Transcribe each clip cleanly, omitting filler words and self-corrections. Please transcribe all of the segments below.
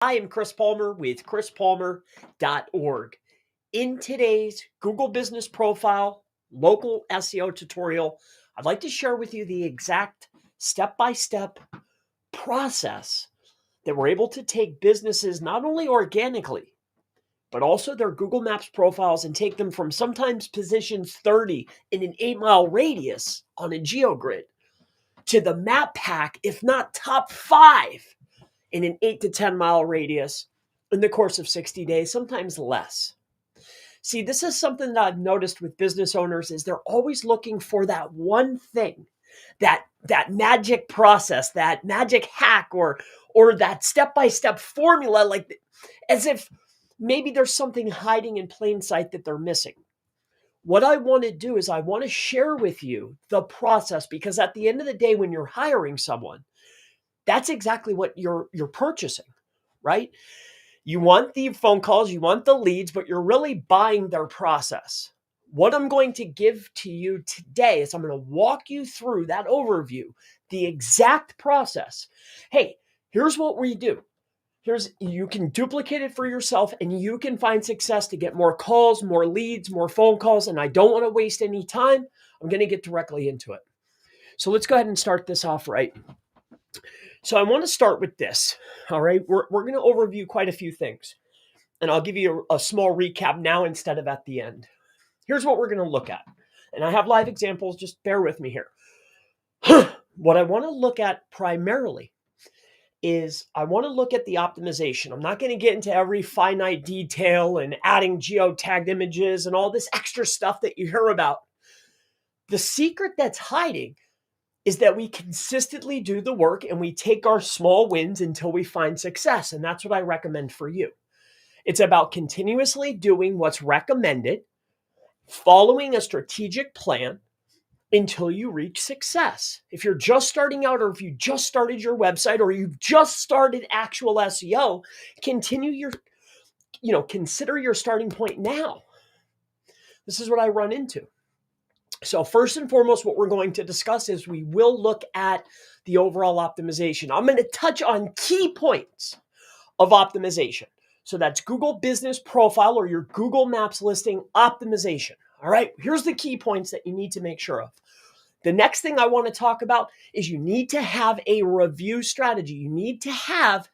I am Chris Palmer with chrispalmer.org. In today's Google Business Profile local SEO tutorial, I'd like to share with you the exact step-by-step process that we're able to take businesses not only organically, but also their Google Maps profiles and take them from sometimes position 30 in an 8-mile radius on a geogrid to the map pack, if not top 5 in an 8 to 10 mile radius in the course of 60 days, sometimes less. See, this is something that I've noticed with business owners is they're always looking for that one thing, that magic process, that magic hack, or that step-by-step formula, like as if maybe there's something hiding in plain sight that they're missing. What I want to do is I want to share with you the process, because at the end of the day, when you're hiring someone, that's exactly what you're purchasing, right? You want the phone calls, you want the leads, but you're really buying their process. What I'm going to give to you today is I'm going to walk you through that overview, the exact process. Hey, here's what we do. You can duplicate it for yourself and you can find success to get more calls, more leads, more phone calls. And I don't want to waste any time. I'm going to get directly into it. So let's go ahead and start this off right. So I want to start with this. All right. We're going to overview quite a few things. And I'll give you a small recap now instead of at the end. Here's what we're going to look at. And I have live examples. Just bear with me here. What I want to look at primarily is I want to look at the optimization. I'm not going to get into every finite detail and adding geotagged images and all this extra stuff that you hear about. The secret that's hiding is that we consistently do the work and we take our small wins until we find success. And that's what I recommend for you. It's about continuously doing what's recommended, following a strategic plan until you reach success. If you're just starting out, or if you just started your website, or you've just started actual SEO, consider your starting point now. This is what I run into. So first and foremost, what we're going to discuss is we will look at the overall optimization. I'm going to touch on key points of optimization. So that's Google Business Profile or your Google Maps listing optimization. All right, here's the key points that you need to make sure of. The next thing I want to talk about is you need to have a review strategy. You need to have,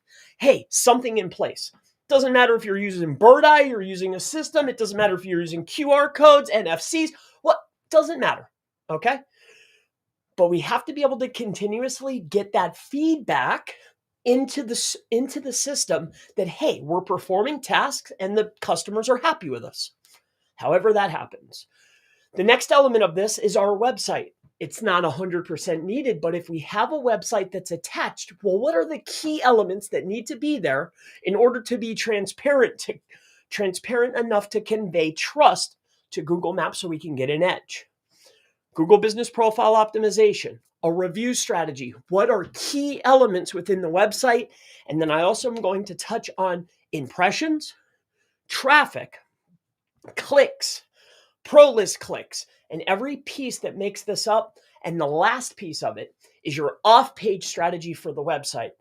something in place. Doesn't matter if you're using Bird Eye, you're using a system. It doesn't matter if you're using QR codes, NFCs. Doesn't matter, okay? But we have to be able to continuously get that feedback into the system that, hey, we're performing tasks and the customers are happy with us. However that happens. The next element of this is our website. It's not 100% needed, but if we have a website that's attached, well, what are the key elements that need to be there in order to be transparent enough to convey trust to Google Maps so we can get an edge? Google Business Profile optimization, a review strategy. What are key elements within the website? And then I also am going to touch on impressions, traffic, clicks, pro list clicks, and every piece that makes this up. And the last piece of it is your off-page strategy for the website.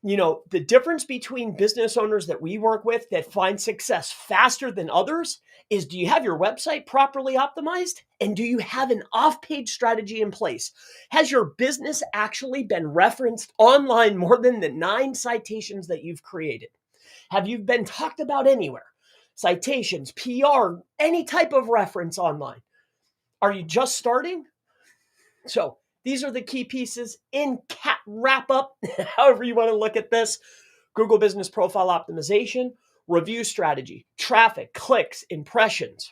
You know, the difference between business owners that we work with that find success faster than others is, do you have your website properly optimized? And do you have an off-page strategy in place? Has your business actually been referenced online more than the 9 citations that you've created? Have you been talked about anywhere? Citations, PR, any type of reference online. Are you just starting? So these are the key pieces in wrap up, however you want to look at this. Google Business Profile optimization, review strategy, traffic, clicks, impressions.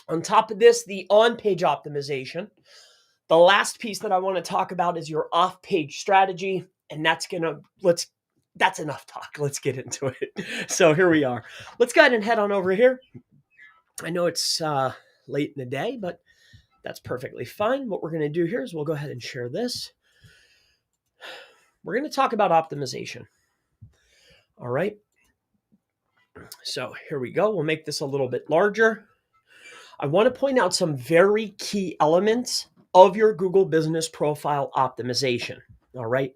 On top of this, the on-page optimization. The last piece that I want to talk about is your off-page strategy, and that's enough talk. Let's get into it. So here we are. Let's go ahead and head on over here. I know it's late in the day, but that's perfectly fine. What we're going to do here is we'll go ahead and share this. We're going to talk about optimization. All right. So here we go. We'll make this a little bit larger. I want to point out some very key elements of your Google Business Profile optimization. All right.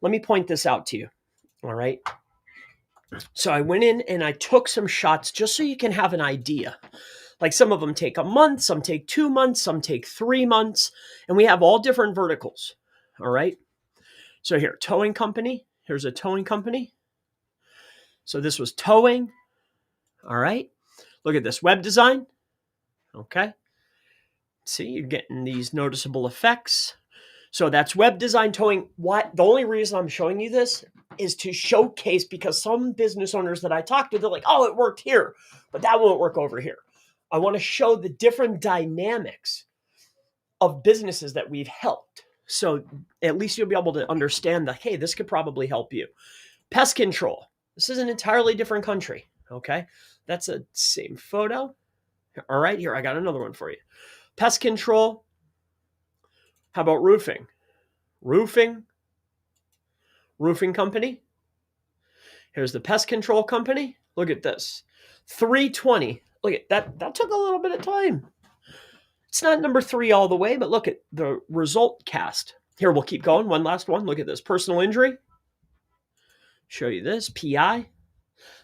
Let me point this out to you. All right. So I went in and I took some shots just so you can have an idea. Like some of them take a month, some take 2 months, some take 3 months, and we have all different verticals. All right. So here, towing company. Here's a towing company. So this was towing. All right. Look at this web design. Okay. See, you're getting these noticeable effects. So that's web design towing. What the only reason I'm showing you this is to showcase, because some business owners that I talk to, they're like, oh, it worked here, but that won't work over here. I want to show the different dynamics of businesses that we've helped. So at least you'll be able to understand that, hey, this could probably help you. Pest control. This is an entirely different country. Okay. That's a same photo. All right. Here, I got another one for you. Pest control. How about roofing? Roofing company. Here's the pest control company. Look at this. 320. Look at that. That took a little bit of time. It's not number 3 all the way, but look at the result cast. Here, we'll keep going. One last one. Look at this. Personal injury. Show you this. PI.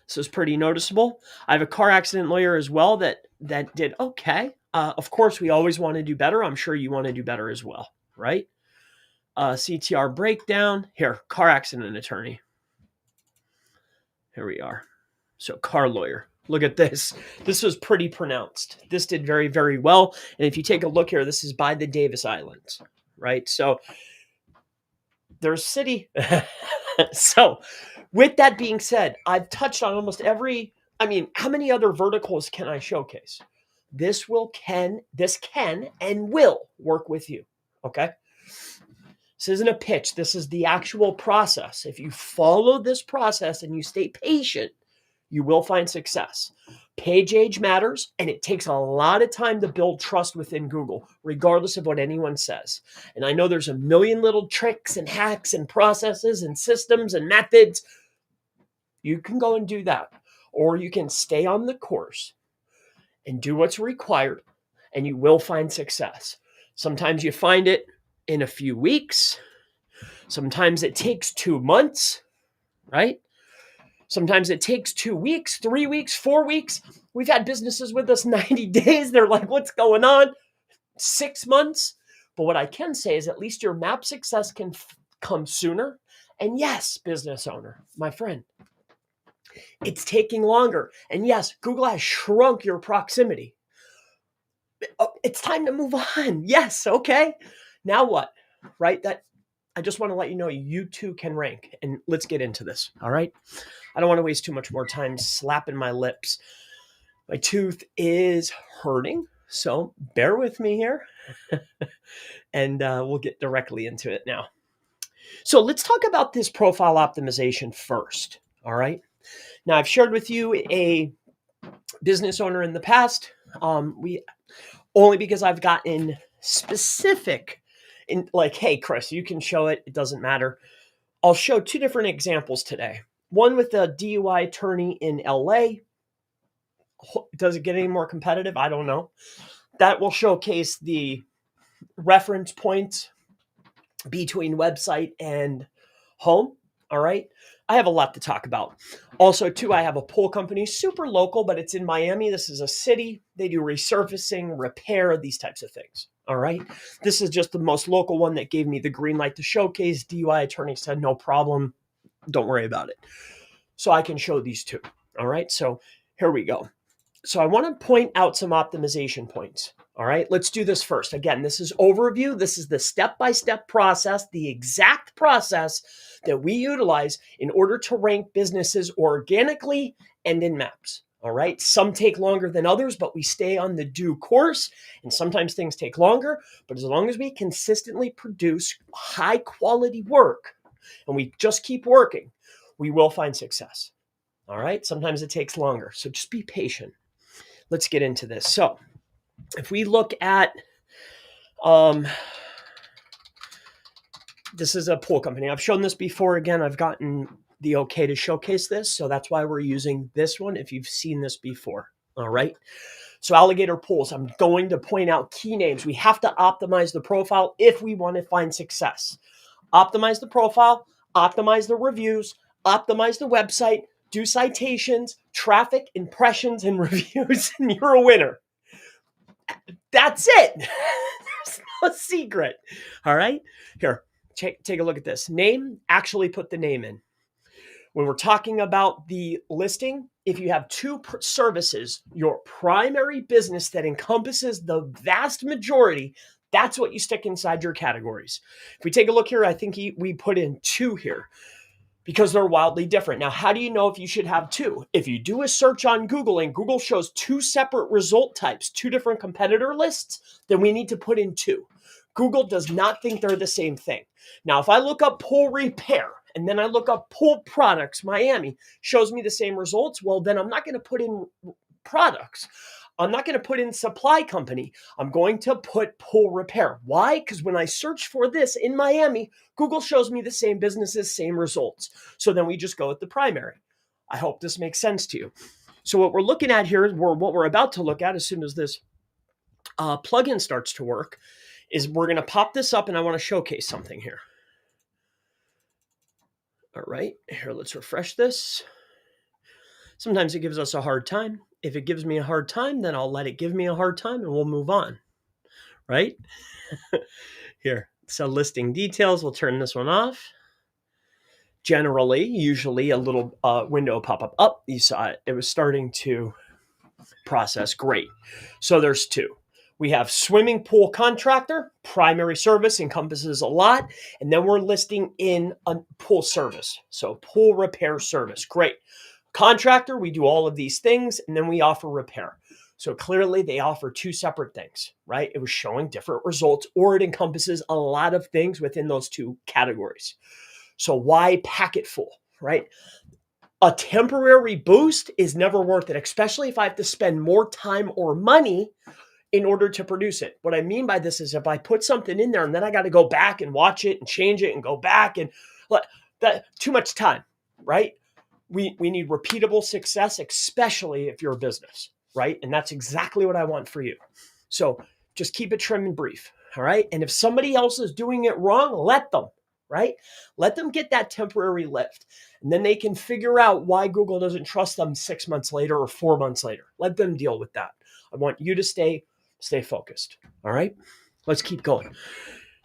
This is pretty noticeable. I have a car accident lawyer as well that did okay. Of course, we always want to do better. I'm sure you want to do better as well, right? CTR breakdown. Here, car accident attorney. Here we are. So car lawyer. Look at this. This was pretty pronounced. This did very, very well. And if you take a look here, this is by the Davis Islands, right? So there's city. So with that being said, I've touched on almost every, how many other verticals can I showcase? This can and will work with you. Okay. This isn't a pitch. This is the actual process. If you follow this process and you stay patient, you will find success. Page age matters, and it takes a lot of time to build trust within Google, regardless of what anyone says. And I know there's a million little tricks and hacks and processes and systems and methods. You can go and do that, or you can stay on the course and do what's required, and you will find success. Sometimes you find it in a few weeks. Sometimes it takes 2 months, right? Sometimes it takes 2 weeks, 3 weeks, 4 weeks. We've had businesses with us 90 days. They're like, what's going on? 6 months. But what I can say is at least your map success can come sooner. And yes, business owner, my friend, it's taking longer. And yes, Google has shrunk your proximity. It's time to move on. Yes. Okay. Now what? Right? I just want to let you know you too can rank. And let's get into this. All right. I don't want to waste too much more time slapping my lips. My tooth is hurting, so bear with me here. And we'll get directly into it now. So let's talk about this profile optimization first. All right. Now, I've shared with you a business owner in the past. Only because I've gotten specific in like, hey, Chris, you can show it. It doesn't matter. I'll show 2 different examples today. One with a DUI attorney in LA. Does it get any more competitive? I don't know. That will showcase the reference points between website and home. All right. I have a lot to talk about. Also, too, I have a pool company, super local, but it's in Miami. This is a city. They do resurfacing, repair, these types of things. All right. This is just the most local one that gave me the green light to showcase. DUI attorney said, no problem. Don't worry about it. So I can show these 2. All right. So here we go. So I want to point out some optimization points. All right. Let's do this first. Again, this is overview. This is the step-by-step process, the exact process that we utilize in order to rank businesses organically and in maps. All right. Some take longer than others, but we stay on the due course. And sometimes things take longer. But as long as we consistently produce high quality work and we just keep working, we will find success. All right. Sometimes it takes longer. So just be patient. Let's get into this. So if we look at, this is a pool company. I've shown this before. Again, I've gotten the okay to showcase this. So that's why we're using this one if you've seen this before. All right. So alligator pools, I'm going to point out key names. We have to optimize the profile if we want to find success. Optimize the profile, optimize the reviews, optimize the website, do citations, traffic, impressions, and reviews, and you're a winner. That's it. There's no secret. All right. Here, take a look at this. Name, actually put the name in. When we're talking about the listing, if you have two services, your primary business that encompasses the vast majority, that's what you stick inside your categories. If we take a look here, I think we put in 2 here because they're wildly different. Now, how do you know if you should have 2? If you do a search on Google and Google shows 2 separate result types, 2 different competitor lists, then we need to put in 2. Google does not think they're the same thing. Now, if I look up pool repair and then I look up pool products, Miami shows me the same results, well, then I'm not going to put in products. I'm not going to put in supply company. I'm going to put pool repair. Why? Because when I search for this in Miami, Google shows me the same businesses, same results. So then we just go with the primary. I hope this makes sense to you. So what we're looking at here, what we're about to look at as soon as this plugin starts to work, is we're going to pop this up and I want to showcase something here. All right, here, let's refresh this. Sometimes it gives us a hard time. If it gives me a hard time, then I'll let it give me a hard time and we'll move on, right? Here, so listing details, we'll turn this one off. Generally, usually a little window pop up. You saw it was starting to process. Great. So there's 2. We have swimming pool contractor, primary service encompasses a lot. And then we're listing in a pool service. So pool repair service. Great. Contractor, we do all of these things, and then we offer repair. So clearly they offer 2 separate things, right? It was showing different results, or it encompasses a lot of things within those 2 categories. So why pack it full, right? A temporary boost is never worth it, especially if I have to spend more time or money in order to produce it. What I mean by this is if I put something in there and then I got to go back and watch it and change it and go back and that too much time, right? We need repeatable success, especially if you're a business, right? And that's exactly what I want for you. So just keep it trim and brief, all right? And if somebody else is doing it wrong, let them, right? Let them get that temporary lift. And then they can figure out why Google doesn't trust them 6 months later or 4 months later. Let them deal with that. I want you to stay focused, all right? Let's keep going.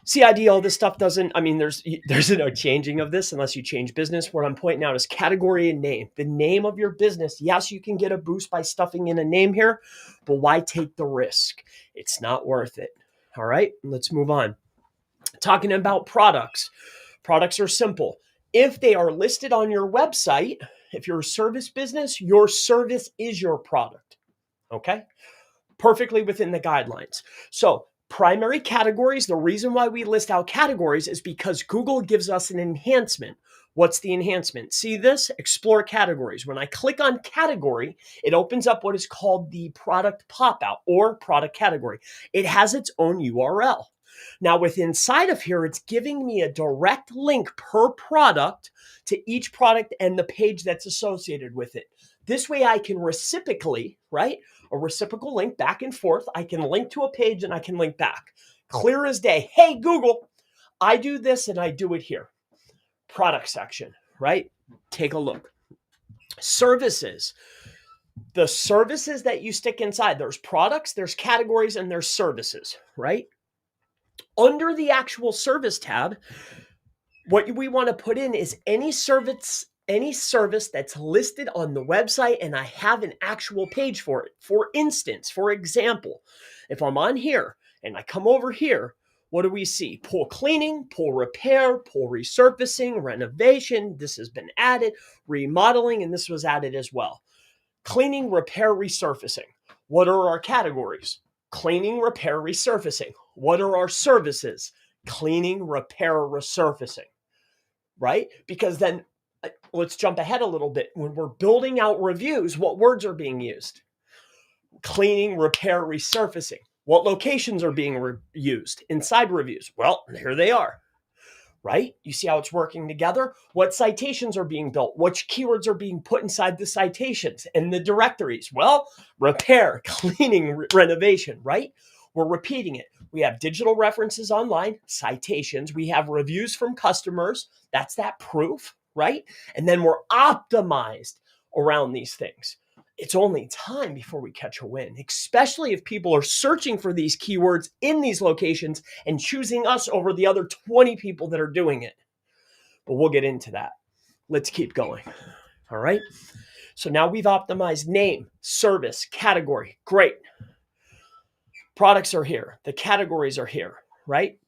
CID, all this stuff doesn't, I mean, there's no changing of this unless you change business. What I'm pointing out is category and name. The name of your business, yes, you can get a boost by stuffing in a name here, but why take the risk? It's not worth it. All right, let's move on. Talking about products. Products are simple. If they are listed on your website, if you're a service business, your service is your product. Okay? Perfectly within the guidelines. So primary categories, the reason why we list out categories is because Google gives us an enhancement. What's the enhancement? See this? Explore categories. When I click on category, it opens up what is called the product pop-out or product category. It has its own URL. Now, with inside of here, it's giving me a direct link per product to each product and the page that's associated with it. This way I can reciprocally, right? A reciprocal link back and forth. I can link to a page and I can link back. Clear as day. Hey, Google, I do this and I do it here. Product section, right? Take a look. Services. The services that you stick inside, there's products, there's categories, and there's services, right? Under the actual service tab, what we want to put in is any service that's listed on the website and I have an actual page for it. For instance, for example, if I'm on here and I come over here, what do we see? Pool cleaning, pool repair, pool resurfacing, renovation. This has been added, remodeling, and this was added as well. Cleaning, repair, resurfacing. What are our categories? Cleaning, repair, resurfacing. What are our services? Cleaning, repair, resurfacing, right? Because then let's jump ahead a little bit. When we're building out reviews, what words are being used? Cleaning, repair, resurfacing. What locations are being used inside reviews? Well, here they are, right? You see how it's working together? What citations are being built? Which keywords are being put inside the citations and the directories? Well, repair, cleaning, renovation, right? We're repeating it. We have digital references online, citations. We have reviews from customers. That's that proof, right? And then we're optimized. around these things. It's only time before we catch a win, especially if people are searching for these keywords in these locations and choosing us over the other 20 people that are doing it. But we'll get into that. Let's keep going. All right. So now we've optimized name, service, category. Great. Products are here. The categories are here, right?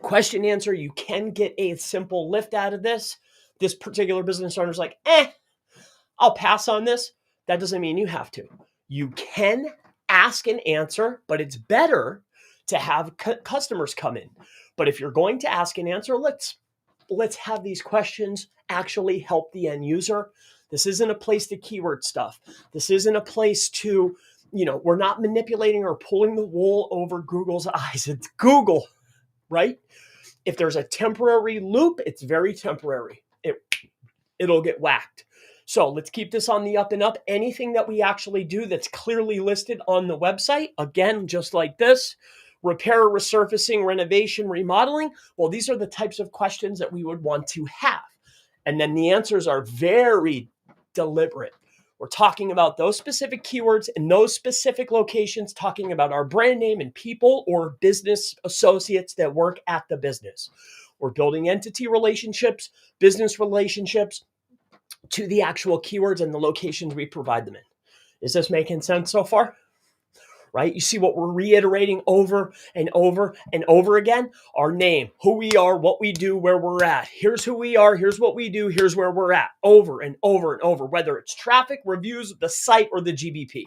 Question answer, you can get a simple lift out of this. This particular business owner's like, I'll pass on this. That doesn't mean you have to. You can ask and answer, but it's better to have customers come in. But if you're going to ask and answer, let's have these questions actually help the end user. This isn't a place to keyword stuff. This isn't a place to, we're not manipulating or pulling the wool over Google's eyes. It's Google, right? If there's a temporary loop, it's very temporary. It'll get whacked. So let's keep this on the up and up. Anything that we actually do that's clearly listed on the website, again, just like this, repair, resurfacing, renovation, remodeling. Well, these are the types of questions that we would want to have. And then the answers are very deliberate. We're talking about those specific keywords in those specific locations, talking about our brand name and people or business associates that work at the business. We're building entity relationships, business relationships to the actual keywords and the locations we provide them in. Is this making sense so far? Right? You see what we're reiterating over and over and over again? Our name, who we are, what we do, where we're at. Here's who we are, here's what we do, here's where we're at. Over and over and over, whether it's traffic, reviews, the site, or the GBP.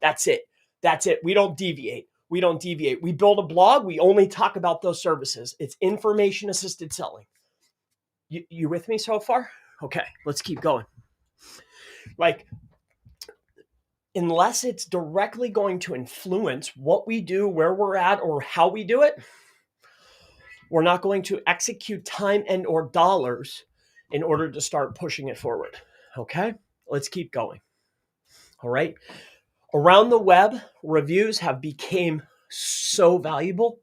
That's it. That's it. We don't deviate. We don't deviate. We build a blog. We only talk about those services. It's information assisted selling. You with me so far? Okay, let's keep going. Unless it's directly going to influence what we do, where we're at, or how we do it, we're not going to execute time and or dollars in order to start pushing it forward. Okay, let's keep going. All right. Around the web, reviews have become so valuable.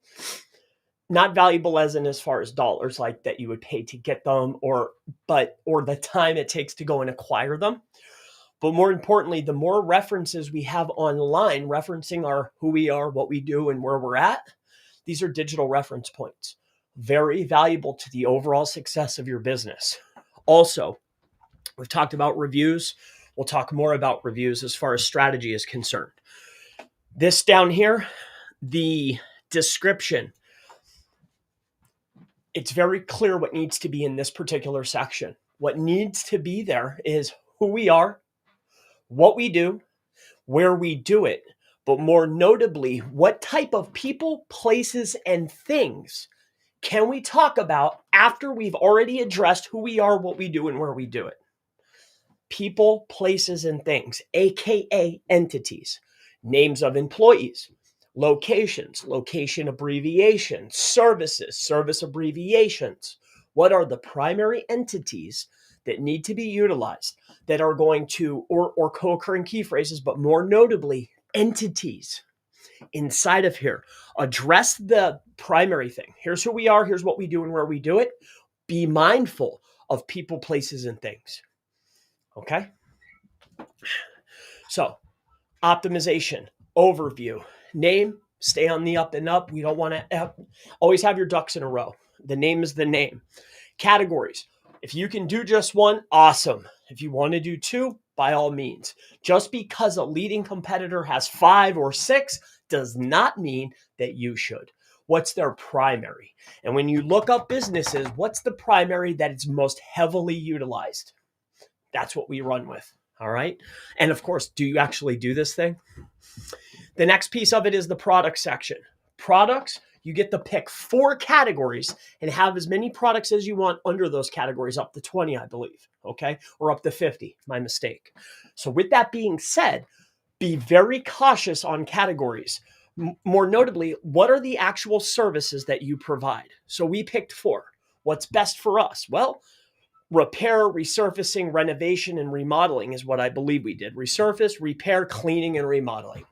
Not valuable as far as dollars, like that you would pay to get them, or the time it takes to go and acquire them. But more importantly, the more references we have online referencing our who we are, what we do, and where we're at, these are digital reference points. Very valuable to the overall success of your business. Also, we've talked about reviews. We'll talk more about reviews as far as strategy is concerned. This down here, the description, it's very clear what needs to be in this particular section. What needs to be there is who we are, what we do, where we do it, but more notably, what type of people, places, and things can we talk about after we've already addressed who we are, what we do, and where we do it? People, places, and things, aka entities, names of employees, locations, location abbreviations, services, service abbreviations. What are the primary entities that need to be utilized that are going to, or co-occurring key phrases, but more notably, entities inside of here? Address the primary thing. Here's who we are, here's what we do, and where we do it. Be mindful of people, places, and things. Okay? So, optimization, overview, name, stay on the up and up. We don't want to always have your ducks in a row. The name is the name. Categories. If you can do just one, awesome. If you want to do two, by all means. Just because a leading competitor has 5 or 6 does not mean that you should. What's their primary? And when you look up businesses, what's the primary that is most heavily utilized? That's what we run with. All right. And of course, do you actually do this thing? The next piece of it is the product section. Products, you get to pick 4 categories and have as many products as you want under those categories, up to 20, I believe. Okay. Or up to 50. My mistake. So with that being said, be very cautious on categories. More notably, what are the actual services that you provide? So we picked 4. What's best for us? Well, repair, resurfacing, renovation, and remodeling is what I believe we did. Resurface, repair, cleaning, and remodeling.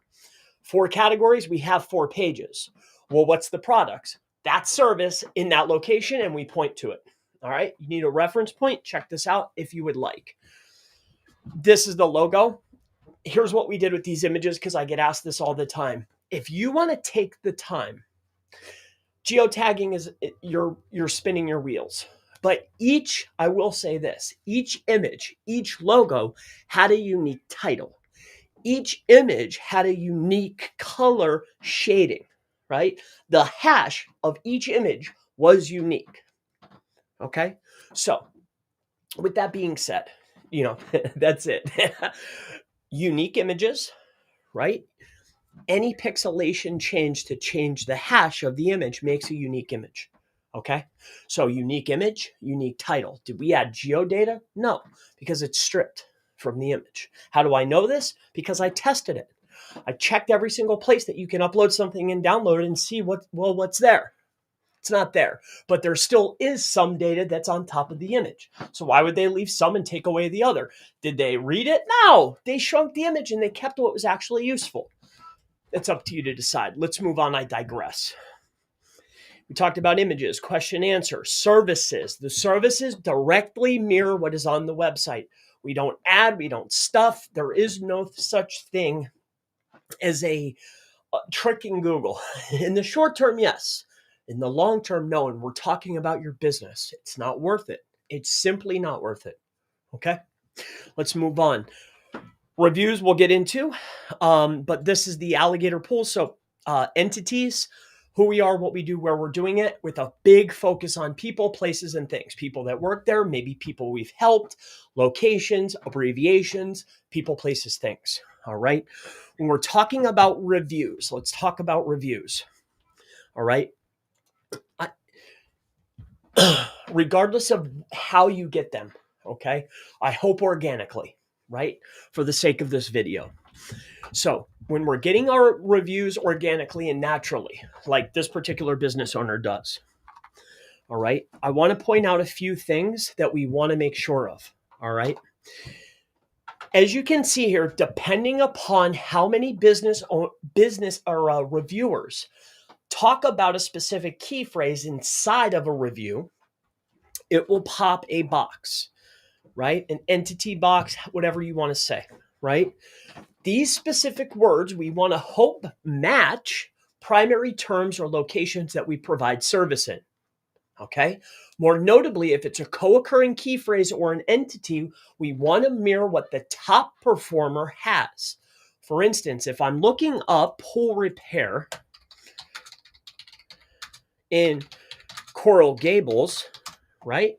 4 categories, we have 4 pages. Well, what's the products? That service in that location, and we point to it. All right, you need a reference point. Check this out if you would like. This is the logo. Here's what we did with these images, because I get asked this all the time. If you want to take the time, geotagging is you're spinning your wheels. But I will say this, each image, each logo had a unique title. Each image had a unique color shading, right? The hash of each image was unique. Okay? So, with that being said, that's it. Unique images, right? Any pixelation change to change the hash of the image makes a unique image. Okay? So unique image, unique title. Did we add geodata? No, because it's stripped from the image. How do I know this? Because I tested it. I checked every single place that you can upload something and download it and see what's there. It's not there, but there still is some data that's on top of the image. So why would they leave some and take away the other? Did they read it? No, they shrunk the image and they kept what was actually useful. It's up to you to decide. Let's move on. I digress. We talked about images, question, answer, services. The services directly mirror what is on the website. We don't add, we don't stuff. There is no such thing as a trick in Google. In the short term, yes. In the long term, no. And we're talking about your business. It's not worth it. It's simply not worth it. Okay? Let's move on. Reviews we'll get into, but this is the alligator pool. So entities, who we are, what we do, where we're doing it, with a big focus on people, places, and things. People that work there, maybe people we've helped, locations, abbreviations, people, places, things. All right. When we're talking about reviews, let's talk about reviews. All right. Regardless of how you get them, okay? I hope organically, right? For the sake of this video. So when we're getting our reviews organically and naturally, like this particular business owner does, all right, I want to point out a few things that we want to make sure of, all right? As you can see here, depending upon how many business or reviewers talk about a specific key phrase inside of a review, it will pop a box, right? An entity box, whatever you want to say, right? These specific words we want to hope match primary terms or locations that we provide service in, okay? More notably, if it's a co-occurring key phrase or an entity, we want to mirror what the top performer has. For instance, if I'm looking up pool repair in Coral Gables, right?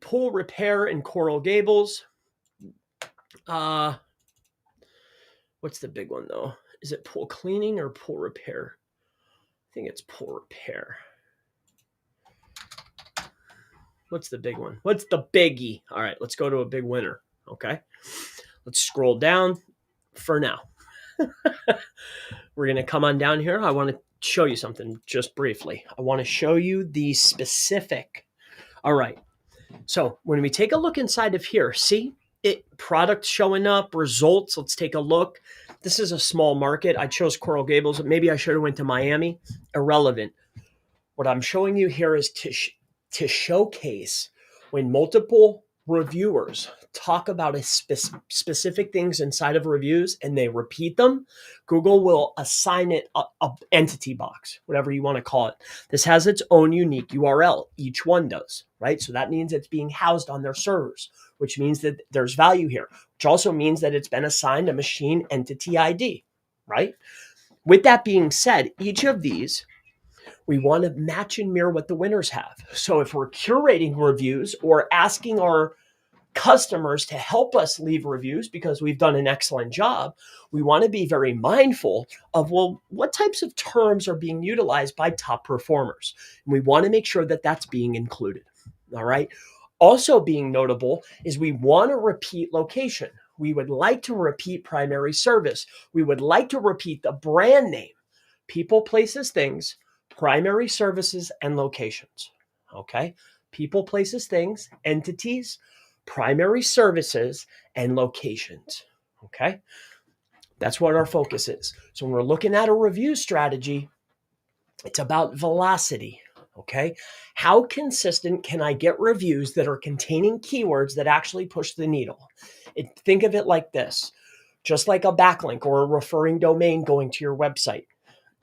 Pool repair in Coral Gables. What's the big one though? Is it pool cleaning or pool repair? I think it's pool repair. What's the big one? What's the biggie? All right, let's go to a big winner. Okay. Let's scroll down for now. We're going to come on down here. I want to show you something just briefly. I want to show you the specific. All right. So when we take a look inside of here, see it, products showing up, results. Let's take a look. This is a small market. I chose Coral Gables. Maybe I should have went to Miami. Irrelevant. What I'm showing you here is to showcase when multiple reviewers talk about a specific things inside of reviews and they repeat them, Google will assign it a entity box, whatever you want to call it. This has its own unique URL. Each one does, right? So that means it's being housed on their servers, which means that there's value here, which also means that it's been assigned a machine entity ID, right? With that being said, each of these we want to match and mirror what the winners have. So if we're curating reviews or asking our customers to help us leave reviews because we've done an excellent job, we want to be very mindful of, well, what types of terms are being utilized by top performers? And we want to make sure that that's being included. All right. Also being notable is we want to repeat location. We would like to repeat primary service. We would like to repeat the brand name, people, places, things, primary services, and locations. Okay. People, places, things, entities, primary services, and locations. Okay. That's what our focus is. So when we're looking at a review strategy, it's about velocity. Okay. How consistent can I get reviews that are containing keywords that actually push the needle? Think of it like this, just like a backlink or a referring domain going to your website.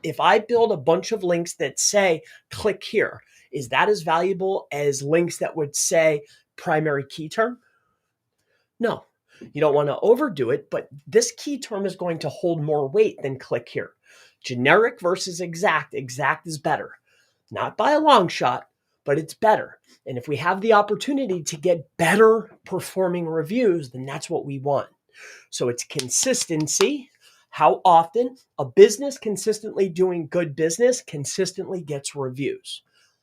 If I build a bunch of links that say, click here, is that as valuable as links that would say primary key term? No, you don't want to overdo it, but this key term is going to hold more weight than click here. Generic versus exact. Exact is better. Not by a long shot, but it's better. And if we have the opportunity to get better performing reviews, then that's what we want. So it's consistency. How often a business consistently doing good business consistently gets reviews.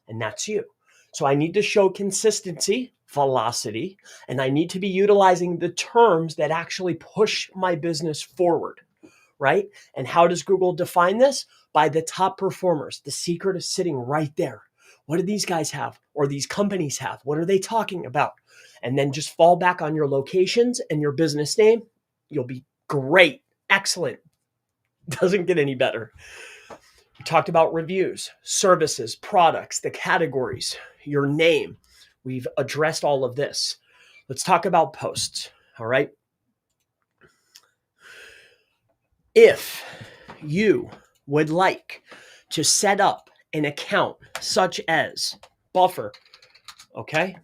And that's you. So I need to show consistency, velocity, and I need to be utilizing the terms that actually push my business forward, right? And how does Google define this? By the top performers. The secret is sitting right there. What do these guys have or these companies have? What are they talking about? And then just fall back on your locations and your business name. You'll be great. Excellent. Doesn't get any better. We talked about reviews, services, products, the categories, your name. We've addressed all of this. Let's talk about posts. All right. If you would like to set up an account such as Buffer, okay?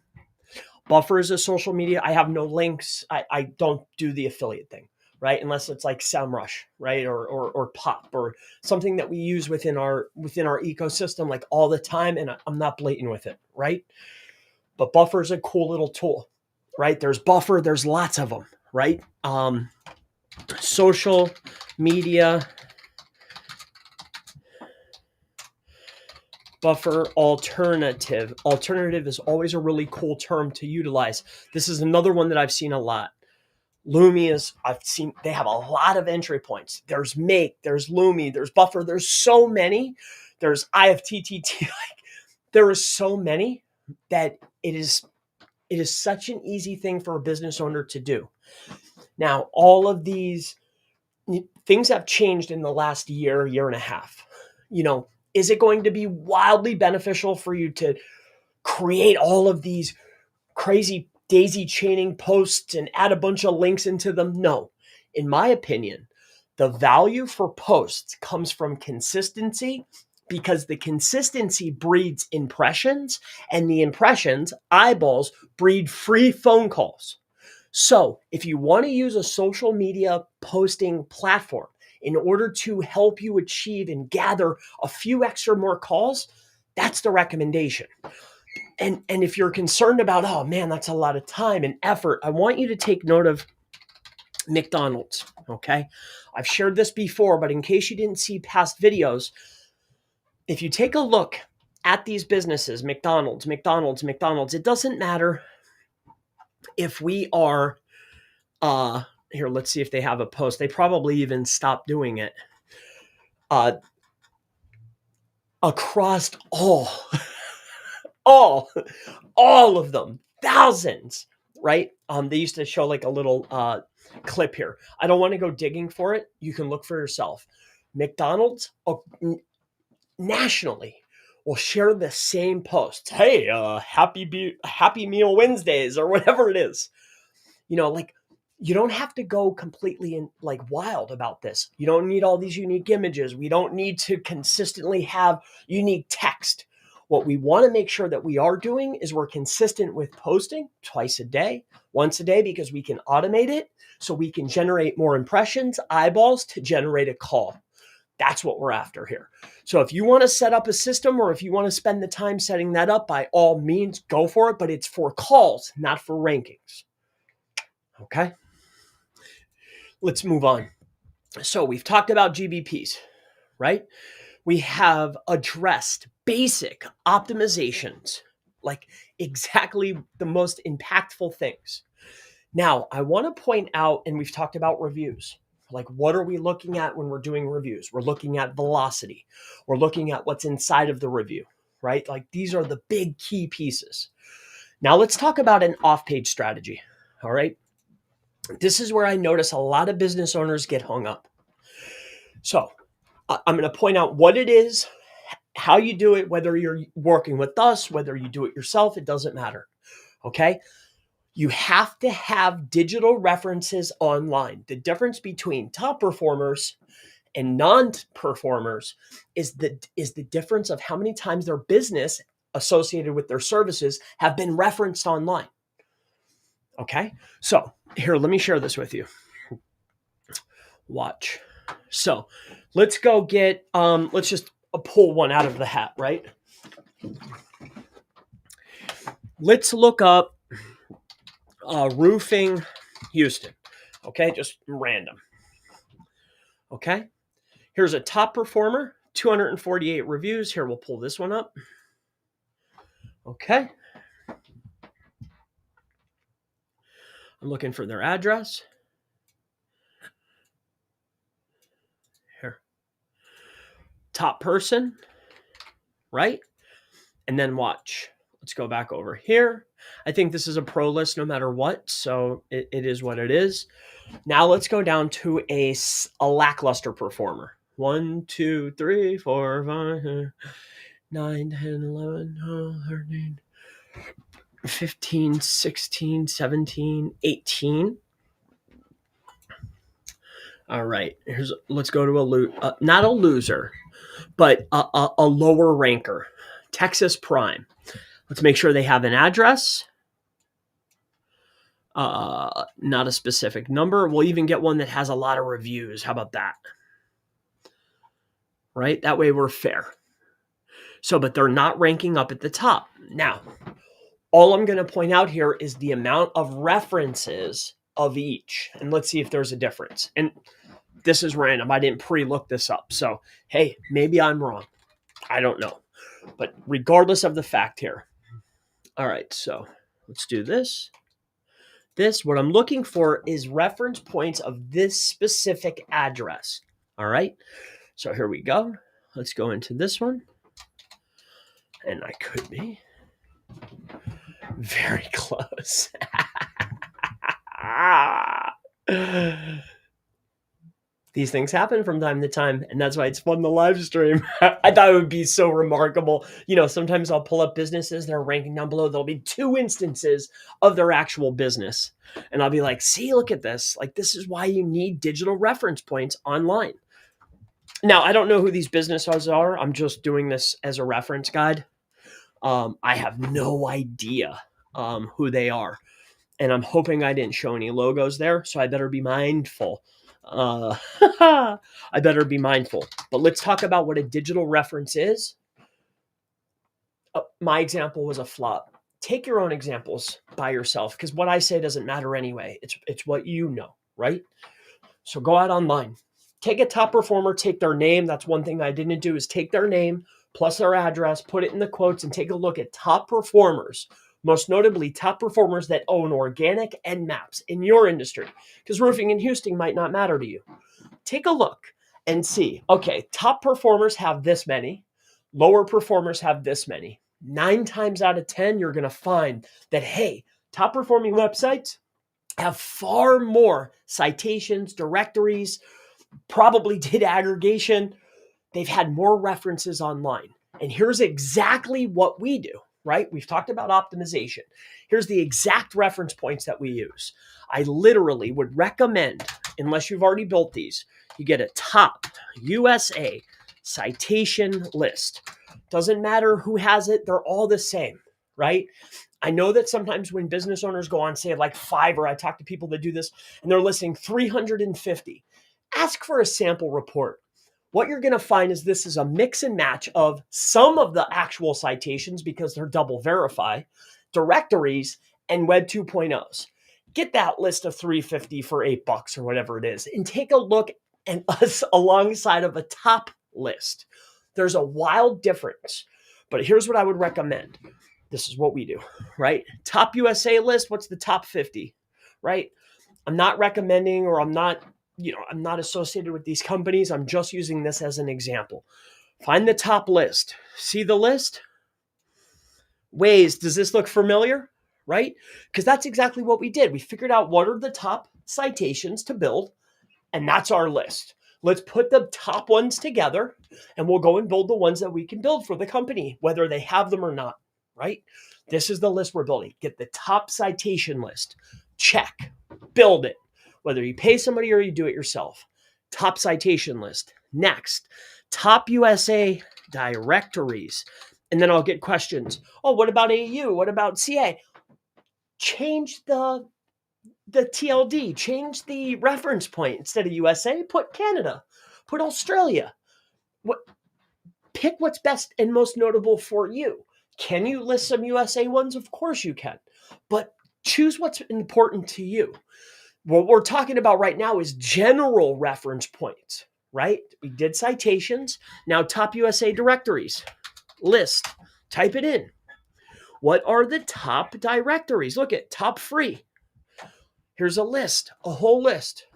Buffer is a social media. I have no links. I don't do the affiliate thing, right? Unless it's like SEMrush, right? Or Pop or something that we use within our ecosystem like all the time, and I'm not blatant with it, right? But Buffer is a cool little tool, right? There's Buffer. There's lots of them, right? Social media Buffer alternative. Alternative is always a really cool term to utilize. This is another one that I've seen a lot. Lumi is, I've seen, they have a lot of entry points. There's Make, there's Lumi, there's Buffer. There's so many. There's IFTTT. Like, there is so many that it is such an easy thing for a business owner to do. Now, all of these things have changed in the last year and a half. Is it going to be wildly beneficial for you to create all of these crazy daisy chaining posts and add a bunch of links into them? No. In my opinion, the value for posts comes from consistency, because the consistency breeds impressions, and the impressions, eyeballs, breed free phone calls. So if you want to use a social media posting platform in order to help you achieve and gather a few extra more calls, that's the recommendation. And if you're concerned about, oh man, that's a lot of time and effort, I want you to take note of McDonald's, okay? I've shared this before, but in case you didn't see past videos, if you take a look at these businesses, McDonald's, it doesn't matter if we are, here, let's see if they have a post. They probably even stopped doing it. Across all of them, thousands, right? They used to show like a little clip here. I don't want to go digging for it. You can look for yourself. McDonald's nationally will share the same post. Hey, happy meal Wednesdays or whatever it is. Like, you don't have to go completely wild about this. You don't need all these unique images. We don't need to consistently have unique text. What we want to make sure that we are doing is we're consistent with posting twice a day, once a day, because we can automate it so we can generate more impressions, eyeballs to generate a call. That's what we're after here. So if you want to set up a system, or if you want to spend the time setting that up, by all means, go for it. But it's for calls, not for rankings. Okay. Let's move on. So we've talked about GBPs, right? We have addressed basic optimizations, like exactly the most impactful things. Now, I want to point out, and we've talked about reviews. Like, what are we looking at when we're doing reviews? We're looking at velocity. We're looking at what's inside of the review, right? Like, these are the big key pieces. Now, let's talk about an off-page strategy, all right? This is where I notice a lot of business owners get hung up. So I'm going to point out what it is how you do it, whether you're working with us, whether you do it yourself, it doesn't matter. Okay. You have to have digital references online. The difference between top performers and non-performers is the difference of how many times their business associated with their services have been referenced online. Okay. So here, let me share this with you. Watch. So let's go get, let's just pull one out of the hat, right? Let's look up roofing Houston. Okay. Just random. Okay. Here's a top performer, 248 reviews. Here, we'll pull this one up. Okay. I'm looking for their address. Here. Top person, right? And then watch. Let's go back over here. I think this is a pro list no matter what, so it is what it is. Now let's go down to a lackluster performer. 1, 2, 3, 4, 5, 9, 10, 11, 12, 13, 15, 16, 17, 18. All right, let's go to not a loser, but a lower ranker, Texas Prime. Let's make sure they have an address, not a specific number. We'll even get one that has a lot of reviews. How about that? Right? That way we're fair. So, but they're not ranking up at the top. Now, all I'm going to point out here is the amount of references of each. And let's see if there's a difference. And this is random. I didn't pre-look this up. So, hey, maybe I'm wrong. I don't know. But regardless of the fact here. All right, so let's do this. What I'm looking for is reference points of this specific address. All right, so here we go. Let's go into this one. And I could be very close. These things happen from time to time, and that's why it's fun to live stream. I thought it would be so remarkable. You know, sometimes I'll pull up businesses, they're ranking down below. There'll be 2 instances of their actual business. And I'll be like, see, look at this. Like, this is why you need digital reference points online. Now, I don't know who these businesses are. I'm just doing this as a reference guide. I have no idea who they are. And I'm hoping I didn't show any logos there, so I better be mindful. I better be mindful. But let's talk about what a digital reference is. My example was a flop. Take your own examples by yourself, because what I say doesn't matter anyway. It's what you know, right? So go out online. Take a top performer, take their name. That's one thing I didn't do, is take their name plus their address, put it in the quotes, and take a look at top performers. Most notably, top performers that own organic end maps in your industry, because roofing in Houston might not matter to you. Take a look and see, okay, top performers have this many, lower performers have this many. 9 times out of 10, you're going to find that, hey, top performing websites have far more citations, directories, probably did aggregation. They've had more references online. And here's exactly what we do. Right? We've talked about optimization. Here's the exact reference points that we use. I literally would recommend, unless you've already built these, you get a top USA citation list. Doesn't matter who has it. They're all the same, right? I know that sometimes when business owners go on, say like Fiverr, I talk to people that do this, and they're listing 350. Ask for a sample report. What you're going to find is this is a mix and match of some of the actual citations, because they're double verify, directories, and Web 2.0s. Get that list of 350 for $8 or whatever it is, and take a look at us alongside of a top list. There's a wild difference, but here's what I would recommend. This is what we do, right? Top USA list, what's the top 50, right? I'm not recommending, or I'm not associated with these companies. I'm just using this as an example. Find the top list. See the list? Waze, does this look familiar? Right? Because that's exactly what we did. We figured out what are the top citations to build, and that's our list. Let's put the top ones together and we'll go and build the ones that we can build for the company, whether they have them or not, right? This is the list we're building. Get the top citation list. Check. Build it. Whether you pay somebody or you do it yourself. Top citation list. Next, top USA directories. And then I'll get questions. Oh, what about AU? What about CA? Change the TLD, change the reference point. Instead of USA, put Canada, put Australia. What, pick what's best and most notable for you. Can you list some USA ones? Of course you can, but choose what's important to you. What we're talking about right now is general reference points, right? We did citations. Now top USA directories, list, type it in. What are the top directories? Look at top free. Here's a list, a whole list.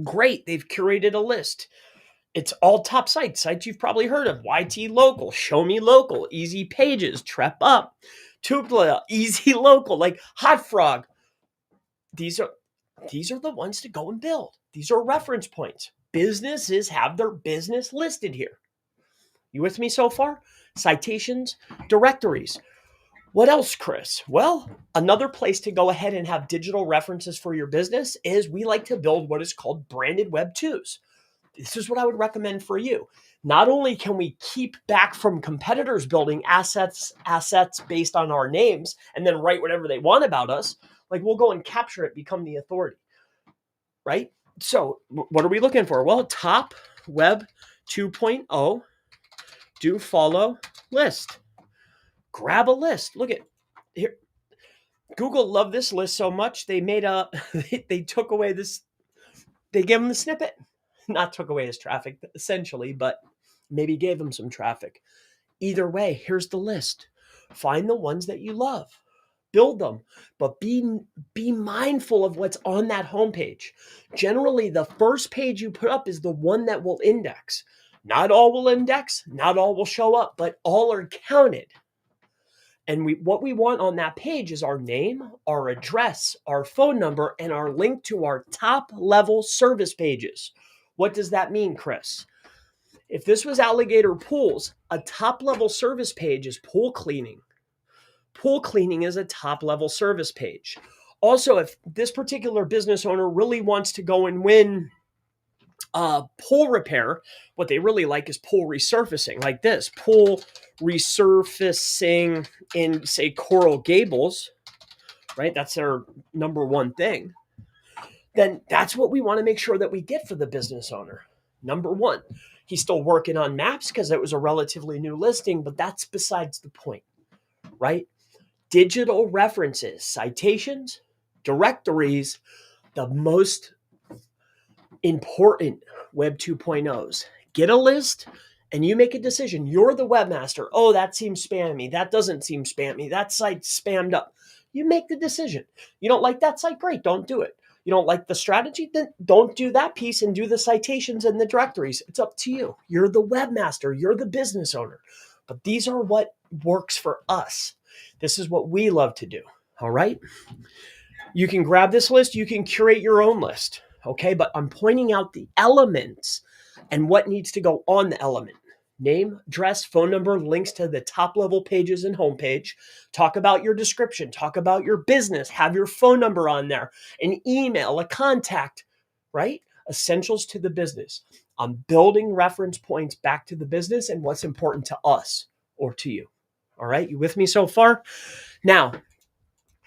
Great, they've curated a list. It's all top sites you've probably heard of. YT Local, Show Me Local, Easy Pages, Trep Up, Tupla, Easy Local, like Hot Frog. These are the ones to go and build. These are reference points. Businesses have their business listed here. You with me so far? Citations, directories. What else, Chris? Well, another place to go ahead and have digital references for your business is we like to build what is called branded Web 2s. This is what I would recommend for you. Not only can we keep back from competitors building assets based on our names and then write whatever they want about us, like we'll go and capture it, become the authority, right? So what are we looking for? Well, top Web 2.0, do follow list. Grab a list. Look at here. Google loved this list so much, they made they took away this, they gave them the snippet. Not took away his traffic, essentially, but maybe gave him some traffic. Either way, here's the list. Find the ones that you love. Build them, but be mindful of what's on that homepage. Generally, the first page you put up is the one that will index. Not all will index, not all will show up, but all are counted. And what we want on that page is our name, our address, our phone number, and our link to our top level service pages. What does that mean, Chris? If this was Alligator Pools, a top level service page is pool cleaning. Pool cleaning is a top level service page. Also, if this particular business owner really wants to go and win pool repair, what they really like is pool resurfacing, like this pool resurfacing in, say, Coral Gables, right? That's their number one thing. Then that's what we want to make sure that we get for the business owner. Number one, he's still working on maps because it was a relatively new listing, but that's besides the point, right? Digital references, citations, directories, the most important Web 2.0s. Get a list and you make a decision. You're the webmaster. Oh, that seems spammy. That doesn't seem spammy. That site's spammed up. You make the decision. You don't like that site? Great, don't do it. You don't like the strategy? Then don't do that piece and do the citations and the directories. It's up to you. You're the webmaster. You're the business owner. But these are what works for us. This is what we love to do. All right? You can grab this list. You can curate your own list. Okay? But I'm pointing out the elements and what needs to go on the element. Name, address, phone number, links to the top level pages and homepage. Talk about your description. Talk about your business. Have your phone number on there, an email, a contact, right? Essentials to the business. I'm building reference points back to the business and what's important to us or to you. All right. You with me so far? Now,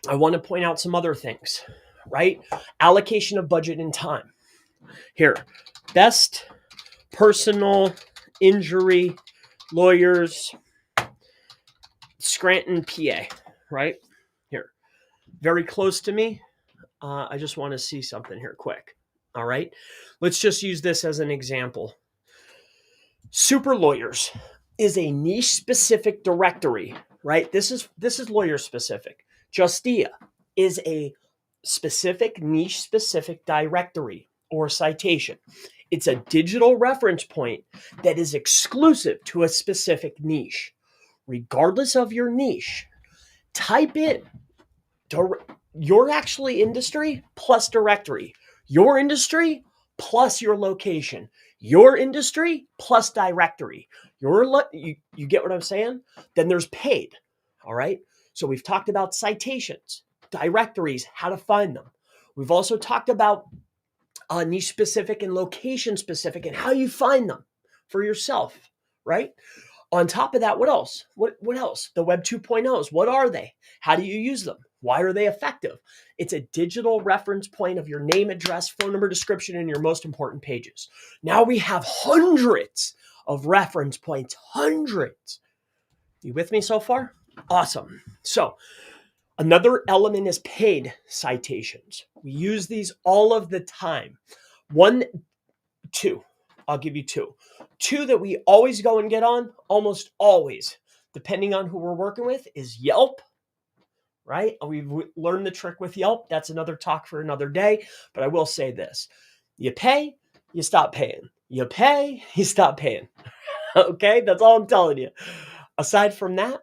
I want to point out some other things, right? Allocation of budget and time. Here, best personal injury lawyers, Scranton, PA, right? Here, very close to me. I just want to see something here quick. All right. Let's just use this as an example. Super Lawyers is a niche specific directory, right? This is lawyer specific. Justia is a specific niche specific directory or citation. It's a digital reference point that is exclusive to a specific niche. Regardless of your niche, type in your actually industry plus directory. Your industry plus your location, your industry plus directory. You get what I'm saying? Then there's paid. All right. So we've talked about citations, directories, how to find them. We've also talked about niche specific and location specific and how you find them for yourself, right? On top of that, what else? What else? The Web 2.0s, what are they? How do you use them? Why are they effective? It's a digital reference point of your name, address, phone number, description, and your most important pages. Now we have hundreds of reference points, hundreds. You with me so far? Awesome. So another element is paid citations. We use these all of the time. Two. I'll give you two. Two that we always go and get on, almost always, depending on who we're working with, is Yelp, right? We've learned the trick with Yelp. That's another talk for another day. But I will say this. You pay, you stop paying. You pay, you stop paying. Okay? That's all I'm telling you. Aside from that,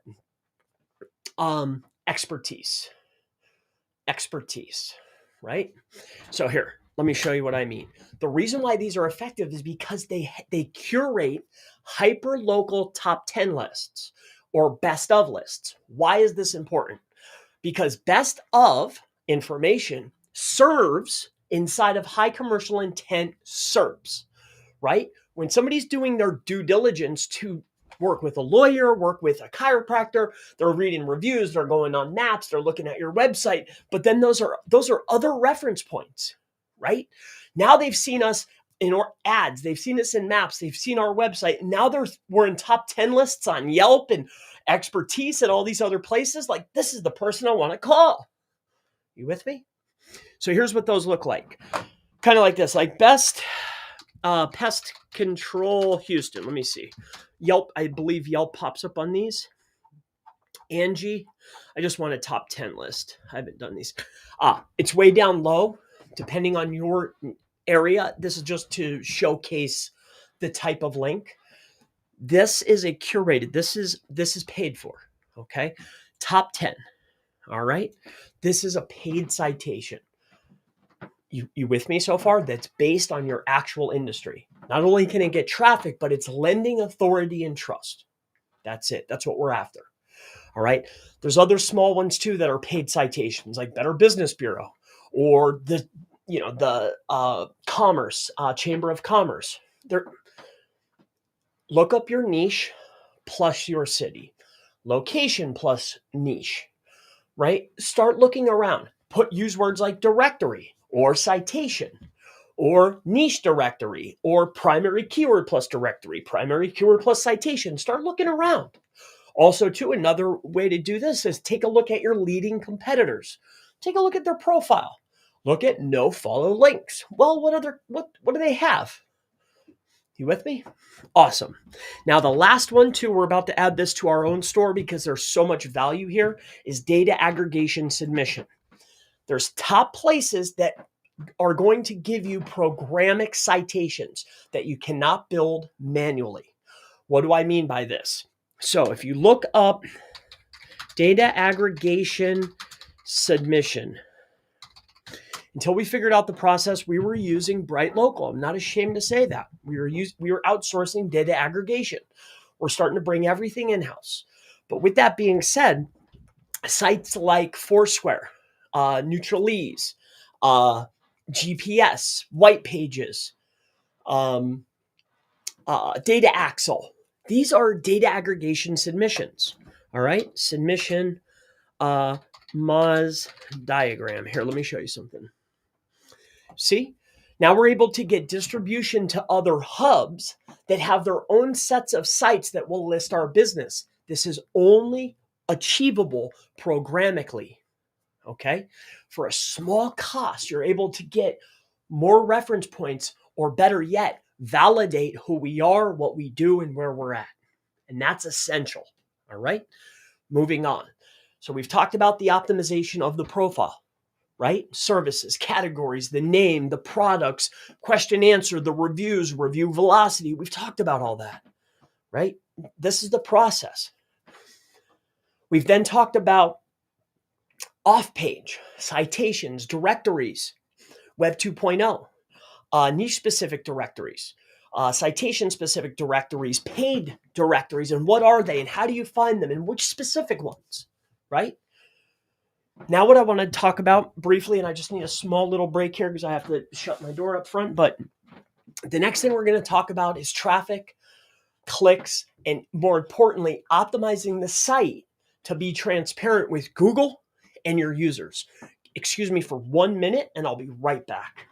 expertise, right? So here, let me show you what I mean. The reason why these are effective is because they curate hyper-local top 10 lists or best of lists. Why is this important? Because best of information serves inside of high commercial intent SERPs, right? When somebody's doing their due diligence to work with a lawyer, work with a chiropractor, they're reading reviews, they're going on maps, they're looking at your website, but then those are other reference points, right? Now they've seen us in our ads, they've seen us in maps, they've seen our website, and now we're in top 10 lists on Yelp and expertise and all these other places. Like, this is the person I want to call. You with me? So here's what those look like. Kind of like this, like best pest control Houston. Let me see. Yelp, I believe Yelp pops up on these. Angie, I just want a top 10 list. I haven't done these. It's way down low, depending on your area. This is just to showcase the type of link. This is a curated. This is paid for. Okay, top 10. All right, this is a paid citation. You with me so far? That's based on your actual industry. Not only can it get traffic, but it's lending authority and trust. That's it. That's what we're after. All right. There's other small ones too that are paid citations, like Better Business Bureau or the Commerce Chamber of Commerce. Look up your niche plus your city, location plus niche. Right? Start looking around. Use words like directory or citation or niche directory or primary keyword plus directory, primary keyword plus citation. Start looking around. Also, too, another way to do this is take a look at your leading competitors. Take a look at their profile. Look at no follow links. Well, what do they have? You with me? Awesome. Now, the last one, too, we're about to add this to our own store because there's so much value here, is data aggregation submission. There's top places that are going to give you programmatic citations that you cannot build manually. What do I mean by this? So if you look up data aggregation submission, until we figured out the process, we were using Bright Local. I'm not ashamed to say that. We were outsourcing data aggregation. We're starting to bring everything in-house. But with that being said, sites like Foursquare, Neutralise, GPS, White Pages, Data Axle. These are data aggregation submissions. All right, submission Moz diagram. Here, let me show you something. See, now we're able to get distribution to other hubs that have their own sets of sites that will list our business. This is only achievable programmatically. Okay, for a small cost, you're able to get more reference points, or better yet, validate who we are, what we do, and where we're at. And that's essential. All right, moving on. So we've talked about the optimization of the profile, right? Services, categories, the name, the products, question answer, the reviews, review velocity. We've talked about all that, right? This is the process. We've then talked about off-page, citations, directories, Web 2.0. niche specific directories, citation specific directories, paid directories, and what are they and how do you find them and which specific ones, right? Now what I want to talk about briefly, and I just need a small little break here because I have to shut my door up front, but the next thing we're going to talk about is traffic, clicks, and more importantly, optimizing the site to be transparent with Google and your users. Excuse me for 1 minute and I'll be right back.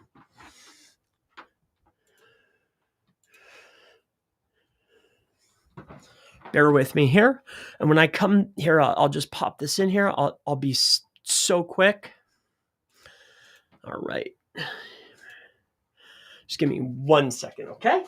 Bear with me here. And when I come here, I'll just pop this in here. I'll be so quick. All right. Just give me 1 second, okay?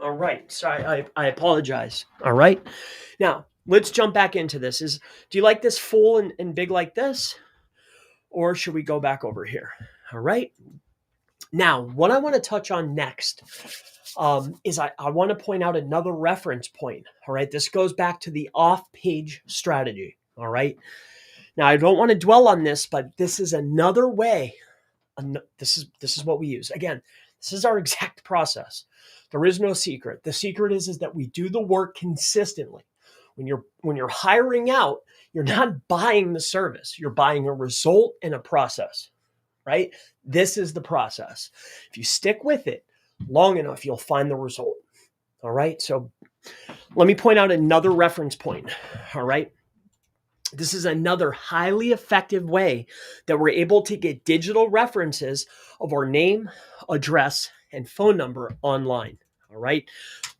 All right. So I apologize. All right. Now, let's jump back into this. Do you like this full and big like this? Or should we go back over here? All right. Now, what I want to touch on next is I want to point out another reference point. All right. This goes back to the off-page strategy. All right. Now, I don't want to dwell on this, but this is another way. This is what we use. Again, this is our exact process. There is no secret. The secret is that we do the work consistently. When you're hiring out, you're not buying the service. You're buying a result and a process, right? This is the process. If you stick with it long enough, you'll find the result. All right. So let me point out another reference point. All right. This is another highly effective way that we're able to get digital references of our name, address, and phone number online. All right.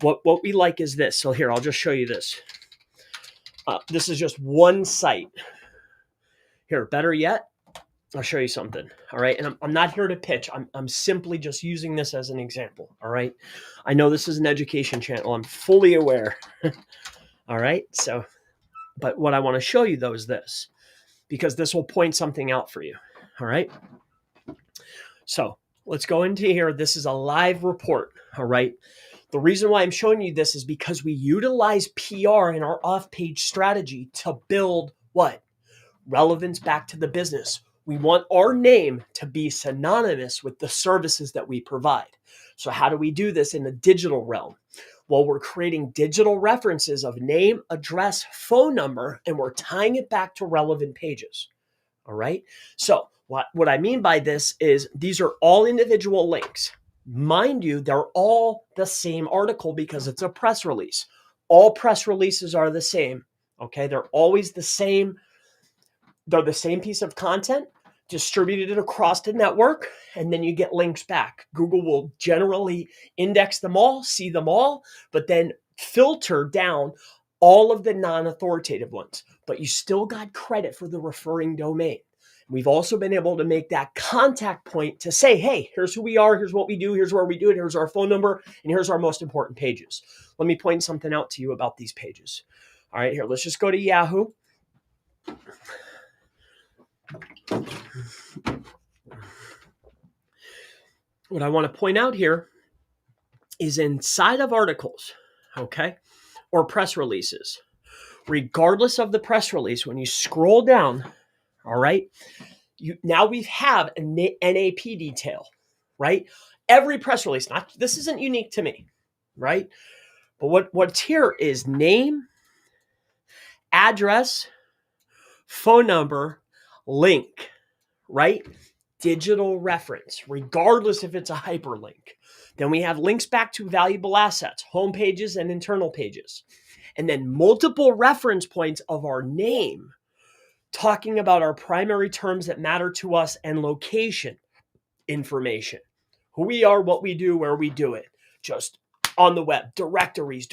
What we like is this. So here, I'll just show you this. This is just one site. Here, better yet, I'll show you something. All right. And I'm not here to pitch. I'm simply just using this as an example. All right. I know this is an education channel. I'm fully aware. All right. So, but what I want to show you though is this, because this will point something out for you. All right. So let's go into here. This is a live report. All right. The reason why I'm showing you this is because we utilize PR in our off-page strategy to build what? Relevance back to the business. We want our name to be synonymous with the services that we provide. So how do we do this in the digital realm? Well, we're creating digital references of name, address, phone number, and we're tying it back to relevant pages. All right. So what I mean by this is these are all individual links. Mind you, they're all the same article because it's a press release. All press releases are the same. Okay. They're always the same. They're the same piece of content distributed across the network, and then you get links back. Google will generally index them all, see them all, but then filter down all of the non-authoritative ones. But you still got credit for the referring domain. We've also been able to make that contact point to say, hey, here's who we are, here's what we do, here's where we do it, here's our phone number, and here's our most important pages. Let me point something out to you about these pages. All right, here, let's just go to Yahoo. What I want to point out here is inside of articles, okay, or press releases, regardless of the press release, when you scroll down, all right, now we have a NAP detail, right? Every press release, this isn't unique to me, right? But what's here is name, address, phone number, link, right? Digital reference, regardless if it's a hyperlink. Then we have links back to valuable assets, home pages and internal pages. And then multiple reference points of our name, talking about our primary terms that matter to us and location information. Who we are, what we do, where we do it. Just on the web. Directories,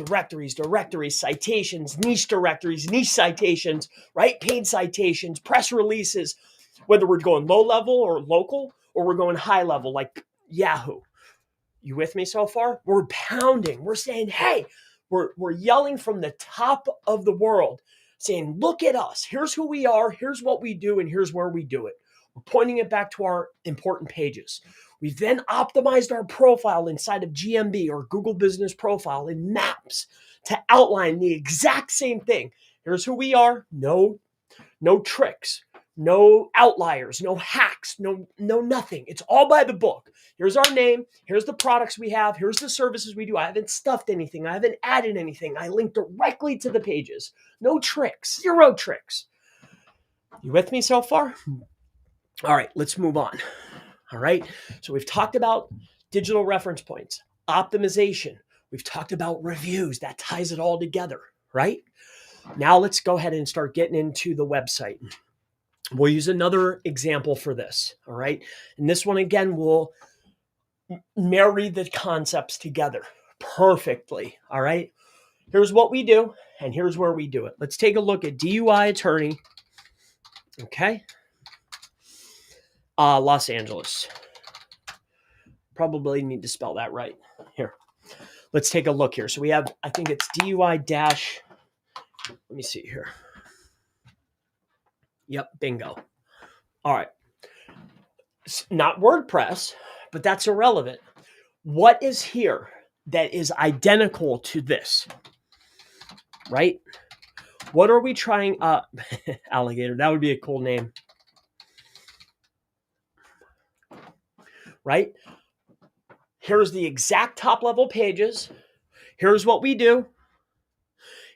citations, niche citations, right? Paid citations, press releases, whether we're going low level or local, or we're going high level like Yahoo. You with me so far? We're pounding. We're saying, hey, we're yelling from the top of the world, saying, look at us. Here's who we are. Here's what we do. And here's where we do it. We're pointing it back to our important pages. We've then optimized our profile inside of GMB or Google Business Profile in Maps to outline the exact same thing. Here's who we are. No tricks, no outliers, no hacks, no nothing. It's all by the book. Here's our name. Here's the products we have. Here's the services we do. I haven't stuffed anything. I haven't added anything. I link directly to the pages. No tricks, zero tricks. You with me so far? All right, let's move on. All right. So we've talked about digital reference points, optimization. We've talked about reviews. That ties it all together, right? Now let's go ahead and start getting into the website. We'll use another example for this, all right? And this one, again, will marry the concepts together perfectly, all right? Here's what we do, and here's where we do it. Let's take a look at DUI attorney, okay? Los Angeles. Probably need to spell that right. Here, let's take a look here. So we have, I think it's DUI dash, let me see here. Yep, bingo. All right. It's not WordPress, but that's irrelevant. What is here that is identical to this? Right? What are we trying? Alligator, that would be a cool name. Right? Here's the exact top level pages. Here's what we do.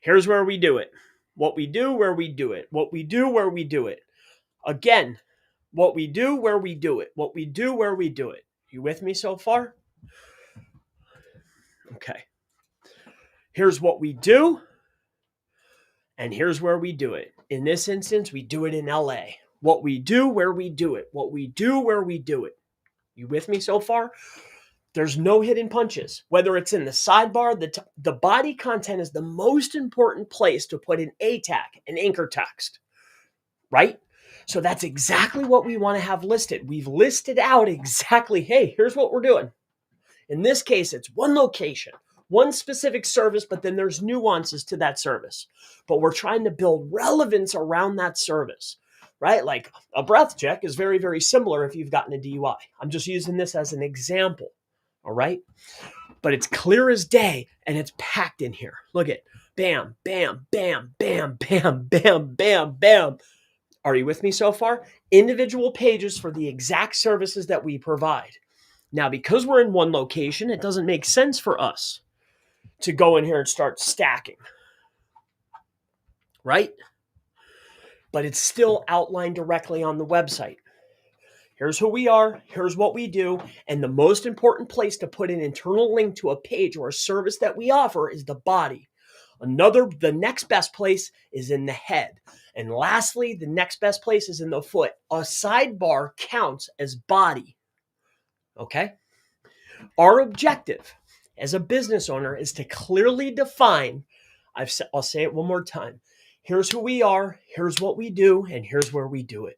Here's where we do it. What we do, where we do it. What we do, where we do it. Again, what we do, where we do it. What we do, where we do it. You with me so far? Okay. Here's what we do, and here's where we do it. In this instance, we do it in LA. What we do, where we do it. What we do, where we do it. You with me so far? There's no hidden punches. Whether it's in the sidebar, the body content is the most important place to put an A tag, an anchor text, right? So that's exactly what we want to have listed. We've listed out exactly, hey, here's what we're doing. In this case, it's one location, one specific service, but then there's nuances to that service. But we're trying to build relevance around that service, right? Like a breath check is very, very similar if you've gotten a DUI. I'm just using this as an example, all right? But it's clear as day, and it's packed in here. Look at bam, bam, bam, bam, bam, bam, bam, bam. Are you with me so far? Individual pages for the exact services that we provide. Now, because we're in one location, it doesn't make sense for us to go in here and start stacking, right? But it's still outlined directly on the website. Here's who we are, here's what we do, and the most important place to put an internal link to a page or a service that we offer is the body. The next best place is in the head. And lastly, the next best place is in the foot. A sidebar counts as body. Okay? Our objective as a business owner is to clearly define, I'll say it one more time. Here's who we are, here's what we do, and here's where we do it.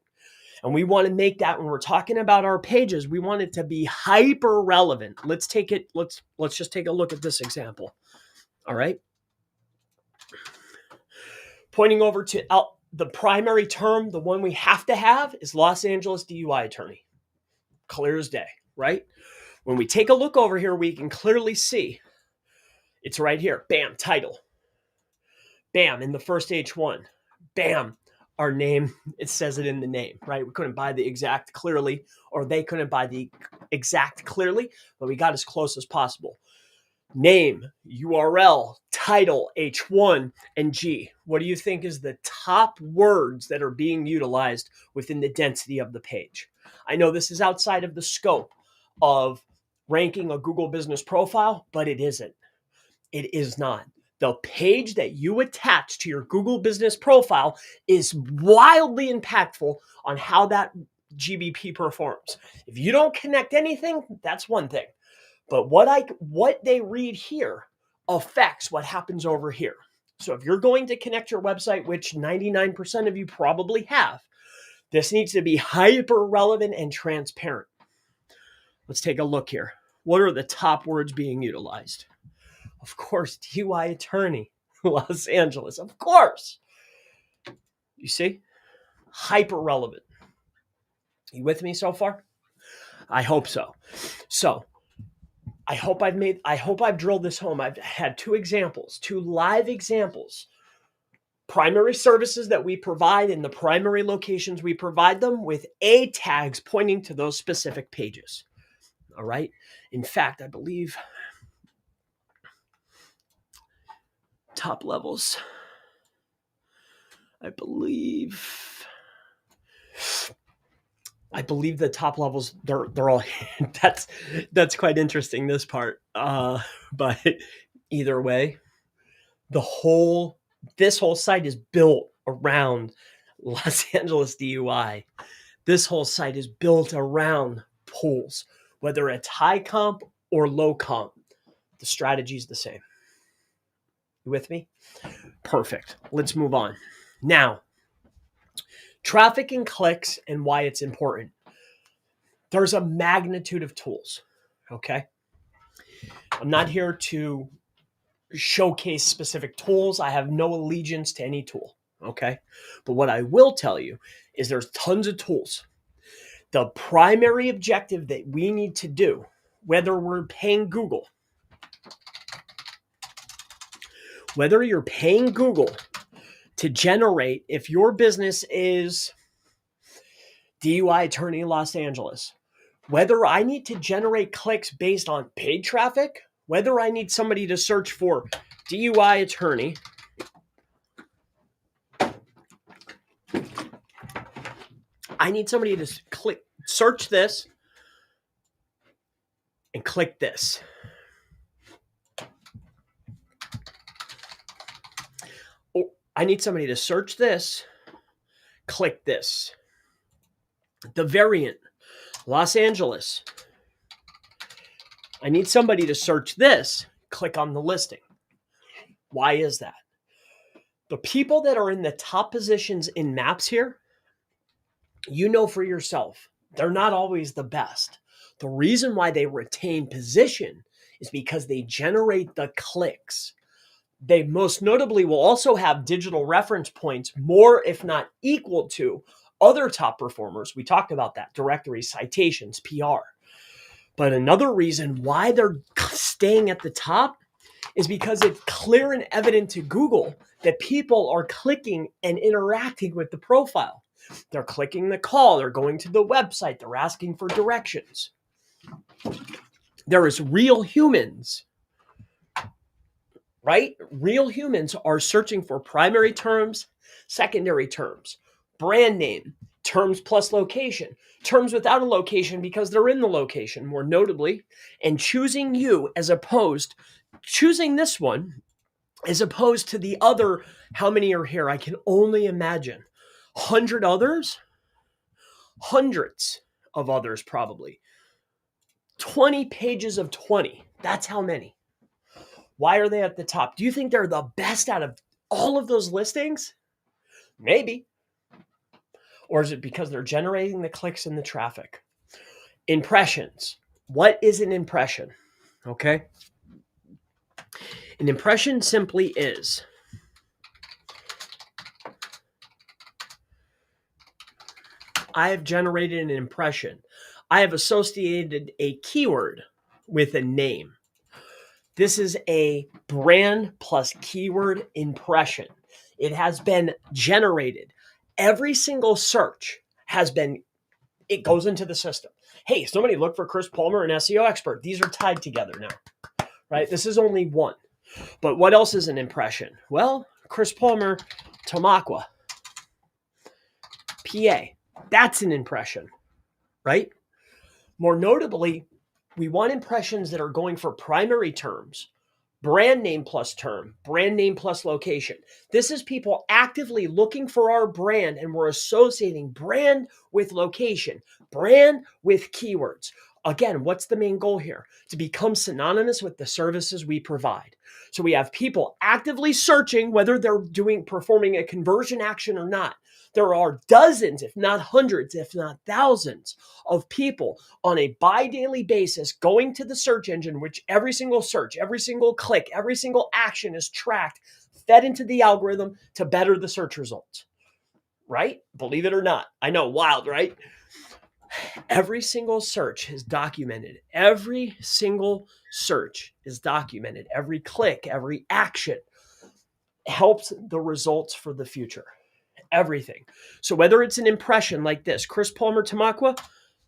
And we want to make that, when we're talking about our pages, we want it to be hyper relevant. Let's just take a look at this example. All right? Pointing over to the primary term, the one we have to have is Los Angeles DUI attorney. Clear as day, right? When we take a look over here, we can clearly see it's right here. Bam, title. Bam, in the first H1. Bam, our name. It says it in the name, right? We couldn't buy the exact clearly, or they couldn't buy the exact clearly, but we got as close as possible. Name, URL, title, H1, and G. What do you think is the top words that are being utilized within the density of the page? I know this is outside of the scope of ranking a Google Business Profile, but it isn't. It is not. The page that you attach to your Google Business Profile is wildly impactful on how that GBP performs. If you don't connect anything, that's one thing. But what they read here affects what happens over here. So if you're going to connect your website, which 99% of you probably have, this needs to be hyper relevant and transparent. Let's take a look here. What are the top words being utilized? Of course, DUI attorney, Los Angeles. Of course. You see? Hyper relevant. You with me so far? I hope so. So I hope I've drilled this home. I've had two live examples. Primary services that we provide in the primary locations we provide them with A tags pointing to those specific pages. All right. In fact, I believe top levels. I believe the top levels, they're all that's quite interesting, this part. But either way, this whole site is built around Los Angeles DUI. This whole site is built around pools, whether it's high comp or low comp. The strategy is the same. You with me? Perfect. Let's move on. Now, traffic and clicks and why it's important. There's a magnitude of tools, okay? I'm not here to showcase specific tools. I have no allegiance to any tool, okay? But what I will tell you is there's tons of tools. The primary objective that we need to do, whether we're paying Google, whether you're paying Google to generate, if your business is DUI attorney Los Angeles, whether I need to generate clicks based on paid traffic, whether I need somebody to search for DUI attorney, I need somebody to search this and click this. Or I need somebody to search this, click this. The variant, Los Angeles. I need somebody to search this, click on the listing. Why is that? The people that are in the top positions in maps here, you know for yourself, they're not always the best. The reason why they retain position is because they generate the clicks. They most notably will also have digital reference points, more if not equal to other top performers. We talked about that, directory, citations, PR. But another reason why they're staying at the top is because it's clear and evident to Google that people are clicking and interacting with the profile. They're clicking the call, they're going to the website, they're asking for directions. There is real humans, right? Real humans are searching for primary terms, secondary terms, brand name, terms plus location, terms without a location because they're in the location, more notably, and choosing you as opposed, choosing this one as opposed to the other. How many are here? I can only imagine. 100 others? Hundreds of others, probably. 20 pages of 20. That's how many. Why are they at the top? Do you think they're the best out of all of those listings? Maybe. Or is it because they're generating the clicks and the traffic? Impressions. What is an impression? Okay. An impression simply is I have generated an impression. I have associated a keyword with a name. This is a brand plus keyword impression. It has been generated. Every single search it goes into the system. Hey, somebody look for Chris Palmer, an SEO expert. These are tied together now, right? This is only one. But what else is an impression? Well, Chris Palmer, Tamaqua, PA. That's an impression, right? More notably, we want impressions that are going for primary terms, brand name plus term, brand name plus location. This is people actively looking for our brand, and we're associating brand with location, brand with keywords. Again, what's the main goal here? To become synonymous with the services we provide. So we have people actively searching whether they're performing a conversion action or not. There are dozens, if not hundreds, if not thousands of people on a bi-daily basis going to the search engine, which every single search, every single click, every single action is tracked, fed into the algorithm to better the search results. Right? Believe it or not. I know, wild, right? Every single search is documented. Every single search is documented. Every click, every action helps the results for the future. Everything. So whether it's an impression like this, Chris Palmer Tamaqua,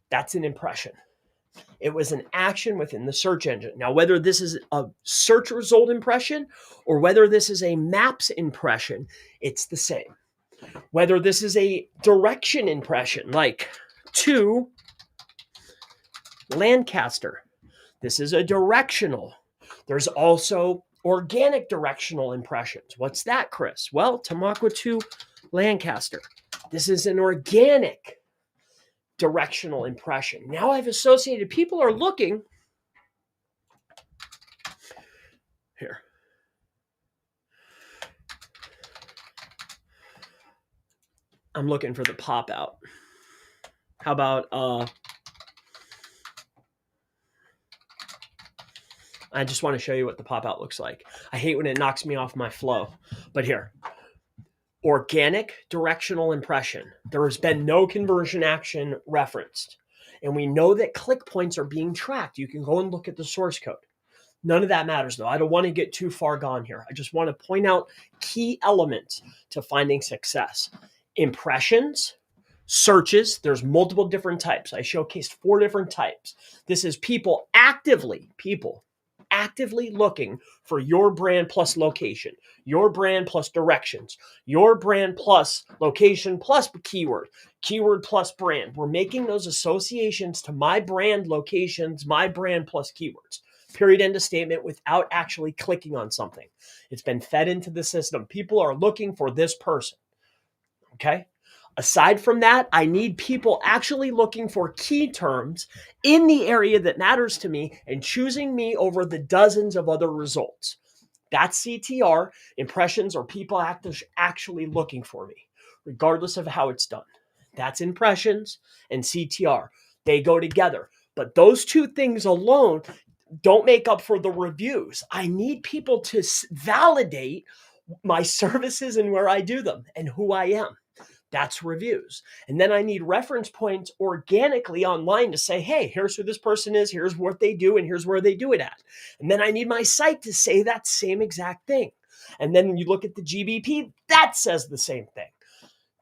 that's an impression. It was an action within the search engine. Now, whether this is a search result impression or whether this is a maps impression, it's the same. Whether this is a direction impression, like to Lancaster, this is a directional. There's also organic directional impressions. What's that, Chris? Well, Tamaqua to Lancaster. This is an organic directional impression. Now I've associated, people are looking here. I'm looking for the pop out. How about, I just want to show you what the pop out looks like. I hate when it knocks me off my flow, but here. Organic directional impression. There has been no conversion action referenced. And we know that click points are being tracked. You can go and look at the source code. None of that matters, though. I don't want to get too far gone here. I just want to point out key elements to finding success. Impressions, searches. There's multiple different types. I showcased 4 different types. This is people actively looking for your brand plus location, your brand plus directions, your brand plus location plus keyword, keyword plus brand. We're making those associations to my brand locations, my brand plus keywords. Period, end of statement, without actually clicking on something. It's been fed into the system. People are looking for this person. Okay? Aside from that, I need people actually looking for key terms in the area that matters to me and choosing me over the dozens of other results. That's CTR. Impressions are people actually looking for me, regardless of how it's done. That's impressions and CTR. They go together. But those 2 things alone don't make up for the reviews. I need people to validate my services and where I do them and who I am. That's reviews. And then I need reference points organically online to say, hey, here's who this person is, here's what they do, and here's where they do it at. And then I need my site to say that same exact thing. And then when you look at the GBP, that says the same thing.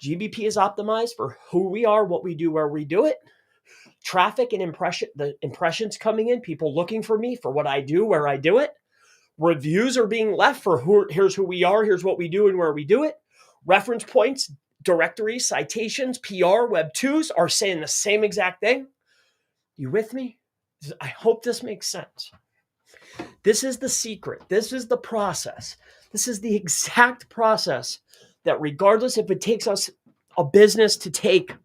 GBP is optimized for who we are, what we do, where we do it. Traffic and the impressions coming in, people looking for me for what I do, where I do it. Reviews are being left for here's who we are, here's what we do, and where we do it. Reference points, directories, citations, PR, Web 2s are saying the same exact thing. You with me? I hope this makes sense. This is the secret. This is the process. This is the exact process that regardless if it takes us a business to take,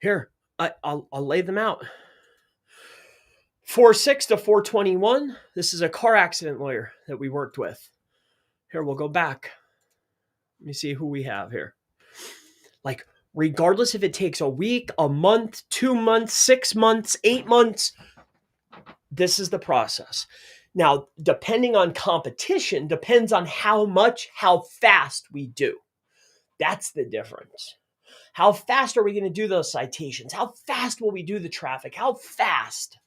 here, I'll lay them out. 4/6 to 4/21. This is a car accident lawyer that we worked with. Here, we'll go back. Let me see who we have here. Like, regardless if it takes a week, a month, 2 months, 6 months, 8 months, this is the process. Now, depending on competition, depends on how fast we do. That's the difference. How fast are we going to do those citations? How fast will we do the traffic? How fast?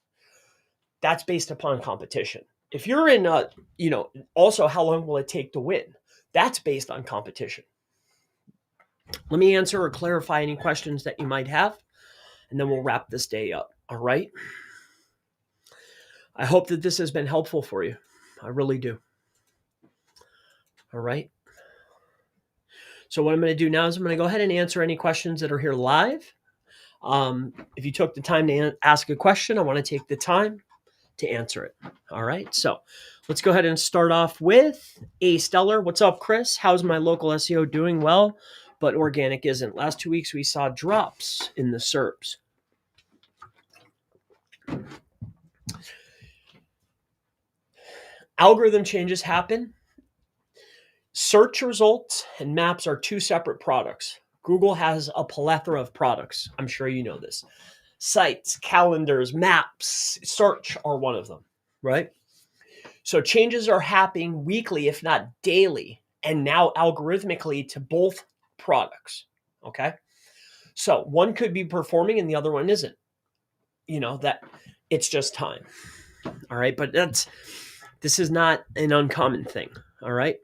That's based upon competition. If you're in also how long will it take to win? That's based on competition. Let me answer or clarify any questions that you might have, and then we'll wrap this day up. All right. I hope that this has been helpful for you. I really do. All right. So what I'm going to do now is I'm going to go ahead and answer any questions that are here live. If you took the time to ask a question, I want to take the time to answer it. All right. So let's go ahead and start off with A Stellar. What's up, Chris? How's my local SEO doing? Well, but organic isn't. Last 2 weeks, we saw drops in the SERPs. Algorithm changes happen. Search results and maps are two separate products. Google has a plethora of products. I'm sure you know this. Sites, calendars, maps, search are one of them, right? So changes are happening weekly, if not daily, and now algorithmically to both products. Okay. So one could be performing and the other one isn't. That it's just time. All right. But this is not an uncommon thing. All right.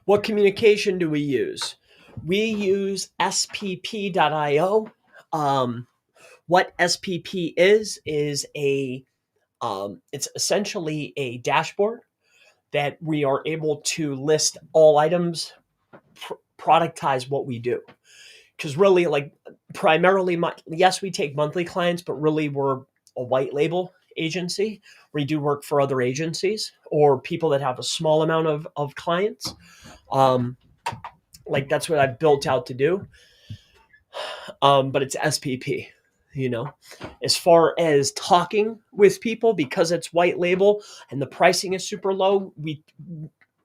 What communication do we use? We use spp.io. What SPP is it's essentially a dashboard that we are able to list all items, productize what we do. Because really, like primarily, yes, we take monthly clients, but really we're a white label agency. We do work for other agencies or people that have a small amount of clients. Like that's what I've built out to do. But it's SPP. As far as talking with people, because it's white label and the pricing is super low,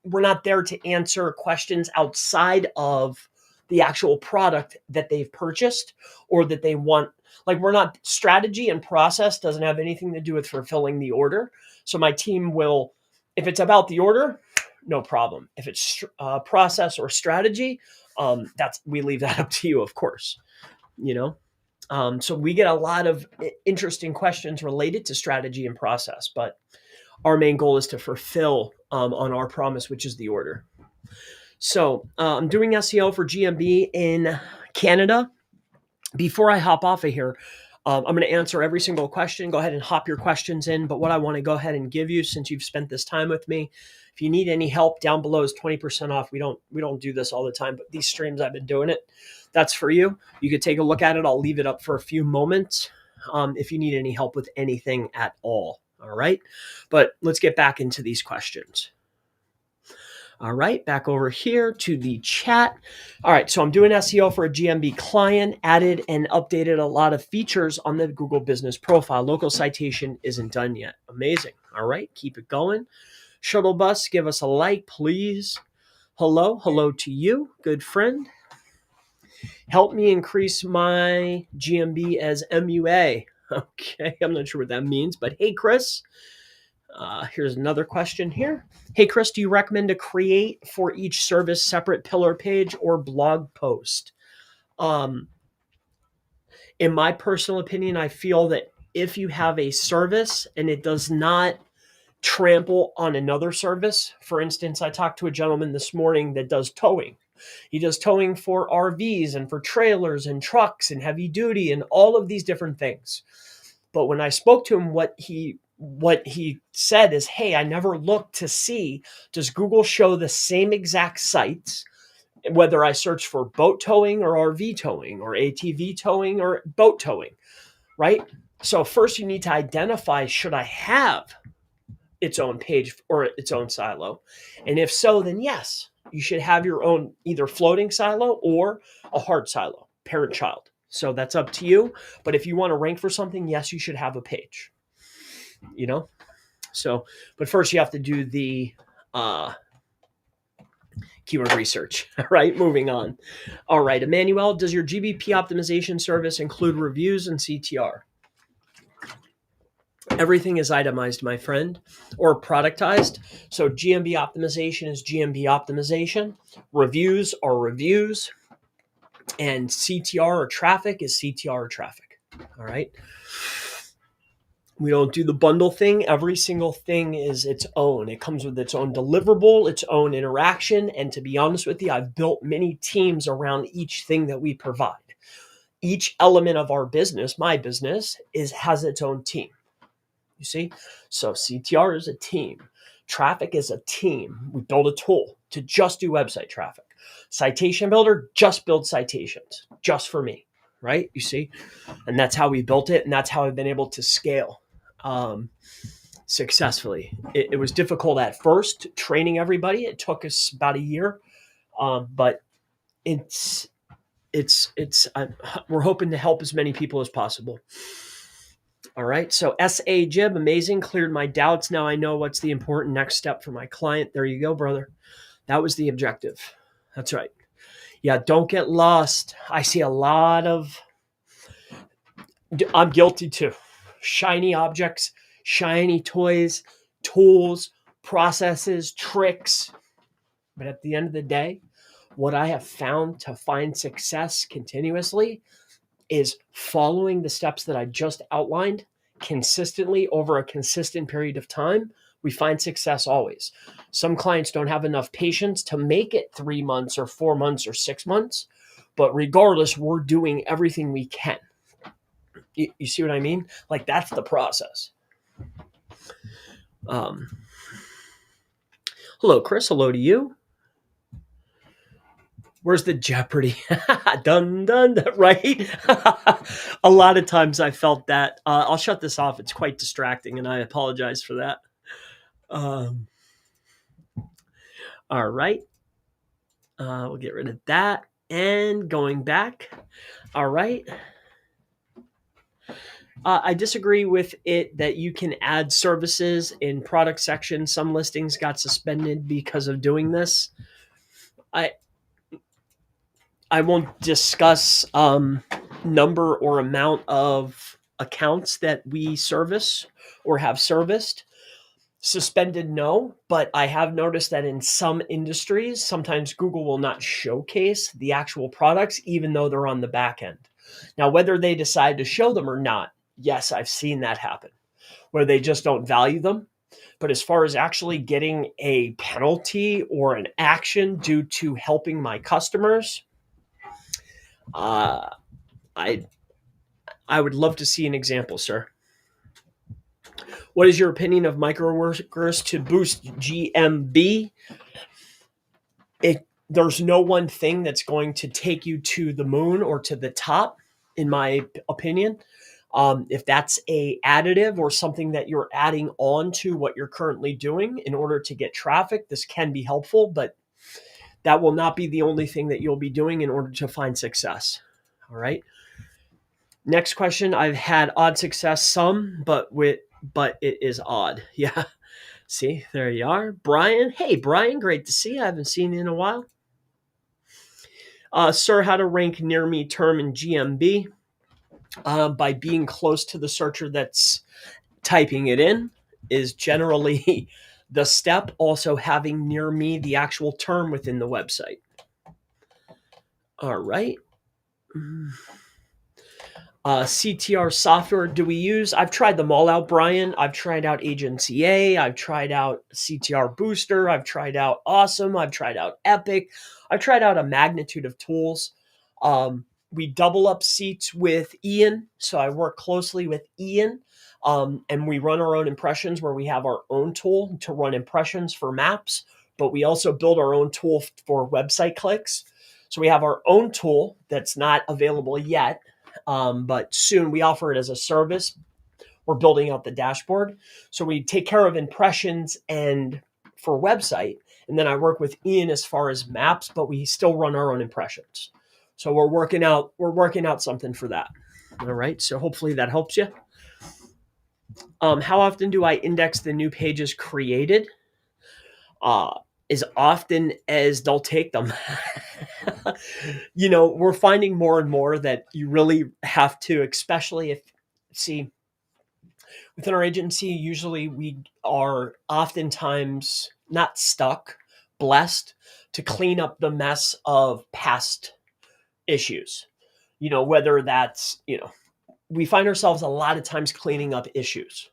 we're not there to answer questions outside of the actual product that they've purchased or that they want. Like we're not, strategy and process doesn't have anything to do with fulfilling the order. So my team will, if it's about the order, no problem. If it's process or strategy, we leave that up to you, of course. So we get a lot of interesting questions related to strategy and process, but our main goal is to fulfill on our promise, which is the order. So I'm doing SEO for GMB in Canada. Before I hop off of here, I'm going to answer every single question. Go ahead and hop your questions in. But what I want to go ahead and give you, since you've spent this time with me, if you need any help, down below is 20% off. We don't do this all the time, but these streams I've been doing it. That's for you. You could take a look at it. I'll leave it up for a few moments if you need any help with anything at all. All right. But let's get back into these questions. All right, back over here to the chat. All right, so I'm doing SEO for a GMB client, added and updated a lot of features on the Google Business Profile. Local citation isn't done yet. Amazing. All right, keep it going. Shuttle Bus, give us a like, please. Hello to you, good friend. Help me increase my GMB as MUA. Okay, I'm not sure what that means, but hey, Chris. Here's another question here. Hey, Chris, do you recommend to create for each service separate pillar page or blog post? In my personal opinion, I feel that if you have a service and it does not trample on another service, for instance, I talked to a gentleman this morning that does towing. He does towing for RVs and for trailers and trucks and heavy duty and all of these different things. But when I spoke to him, what he said is, hey, I never looked to see, does Google show the same exact sites, whether I search for boat towing or RV towing or ATV towing or boat towing, right? So first you need to identify, should I have its own page or its own silo? And if so, then yes, you should have your own either floating silo or a hard silo, parent-child. So that's up to you. But if you want to rank for something, yes, you should have a page. So, but first you have to do the keyword research, right? Moving on. All right, Emmanuel, does your GBP optimization service include reviews and CTR? Everything is itemized, my friend, or productized. So GMB optimization is GMB optimization. Reviews are reviews. And CTR or traffic is CTR or traffic. All right. We don't do the bundle thing. Every single thing is its own. It comes with its own deliverable, its own interaction. And to be honest with you, I've built many teams around each thing that we provide. Each element of our business, my business, has its own team. You see? So CTR is a team. Traffic is a team. We build a tool to just do website traffic. Citation Builder just builds citations, just for me, right? You see? And that's how we built it. And that's how I've been able to scale successfully. It was difficult at first training everybody. It took us about a year, but we're hoping to help as many people as possible. All right. So SA Jib, amazing. Cleared my doubts. Now I know what's the important next step for my client. There you go, brother. That was the objective. That's right. Yeah, don't get lost. I see a lot of, I'm guilty too. Shiny objects, shiny toys, tools, processes, tricks. But at the end of the day, what I have found to find success continuously is following the steps that I just outlined consistently over a consistent period of time. We find success always. Some clients don't have enough patience to make it 3 months or 4 months or 6 months, but regardless, we're doing everything we can. You see what I mean? Like, that's the process. Hello, Chris. Hello to you. Where's the Jeopardy? Dun, dun, dun, right? A lot of times I felt that. I'll shut this off. It's quite distracting, and I apologize for that. All right. We'll get rid of that. And going back. All right. I disagree with it that you can add services in product section. Some listings got suspended because of doing this. I won't discuss number or amount of accounts that we service or have serviced. Suspended, no, but I have noticed that in some industries, sometimes Google will not showcase the actual products, even though they're on the back end. Now, whether they decide to show them or not, yes, I've seen that happen, where they just don't value them. But as far as actually getting a penalty or an action due to helping my customers, I would love to see an example, sir. What is your opinion of microworkers to boost GMB? There's no one thing that's going to take you to the moon or to the top, in my opinion. If that's a additive or something that you're adding on to what you're currently doing in order to get traffic, this can be helpful, but that will not be the only thing that you'll be doing in order to find success. All right. Next question. I've had odd success some, but it is odd. Yeah. See, there you are. Brian. Hey, Brian, great to see you. I haven't seen you in a while. Sir, how to rank near me term in GMB? By being close to the searcher that's typing it in is generally the step. Also having near me the actual term within the website. All right. CTR software do we use? I've tried them all out, Brian. I've tried out Agency A. I've tried out CTR Booster. I've tried out Awesome. I've tried out Epic. I've tried out a magnitude of tools. We double up seats with Ian. So I work closely with Ian. And we run our own impressions where we have our own tool to run impressions for maps, but we also build our own tool for website clicks. So we have our own tool that's not available yet. But soon we offer it as a service. We're building out the dashboard. So we take care of impressions and for website. And then I work with Ian as far as maps, but we still run our own impressions. So we're working out something for that. All right. So hopefully that helps you. How often do I index the new pages created? As often as they'll take them. We're finding more and more that you really have to, especially within our agency, usually we are oftentimes not stuck, blessed to clean up the mess of past issues. Whether that's, we find ourselves a lot of times cleaning up issues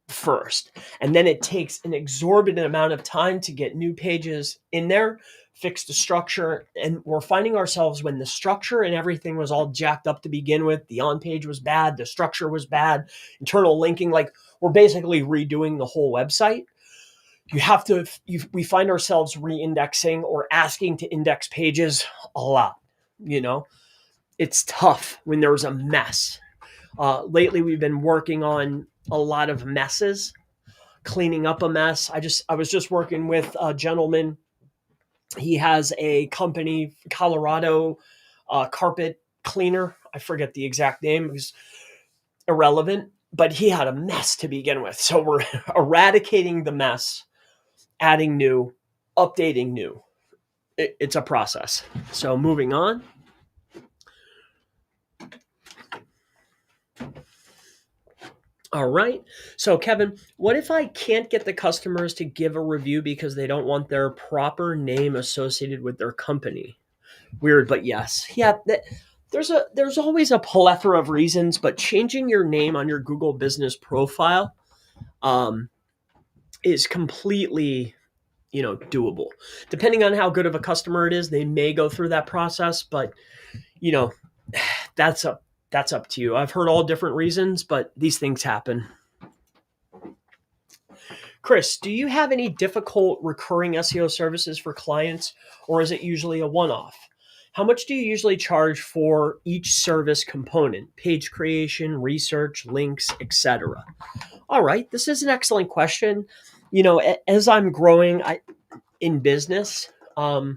first, and then it takes an exorbitant amount of time to get new pages in there, fix the structure. And we're finding ourselves when the structure and everything was all jacked up to begin with, the on page was bad, the structure was bad, internal linking, like we're basically redoing the whole website. We find ourselves re-indexing or asking to index pages a lot. It's tough when there's a mess. Lately we've been working on a lot of messes, cleaning up a mess. I was just working with a gentleman. He has a company, Colorado carpet cleaner. I forget the exact name. It was irrelevant. but he had a mess to begin with. So we're eradicating the mess, adding new, updating new. It's a process. So moving on. All right. So, Kevin, what if I can't get the customers to give a review because they don't want their proper name associated with their company? Weird, but yes. Yeah, there's always a plethora of reasons, but changing your name on your Google business profile um, is completely, doable. Depending on how good of a customer it is, they may go through that process, but you know, that's up to you. I've heard all different reasons, but these things happen. Chris, do you have any difficult recurring SEO services for clients, or is it usually a one-off? How much do you usually charge for each service component? Page creation, research, links, etc. All right, this is an excellent question. As I'm growing in business, I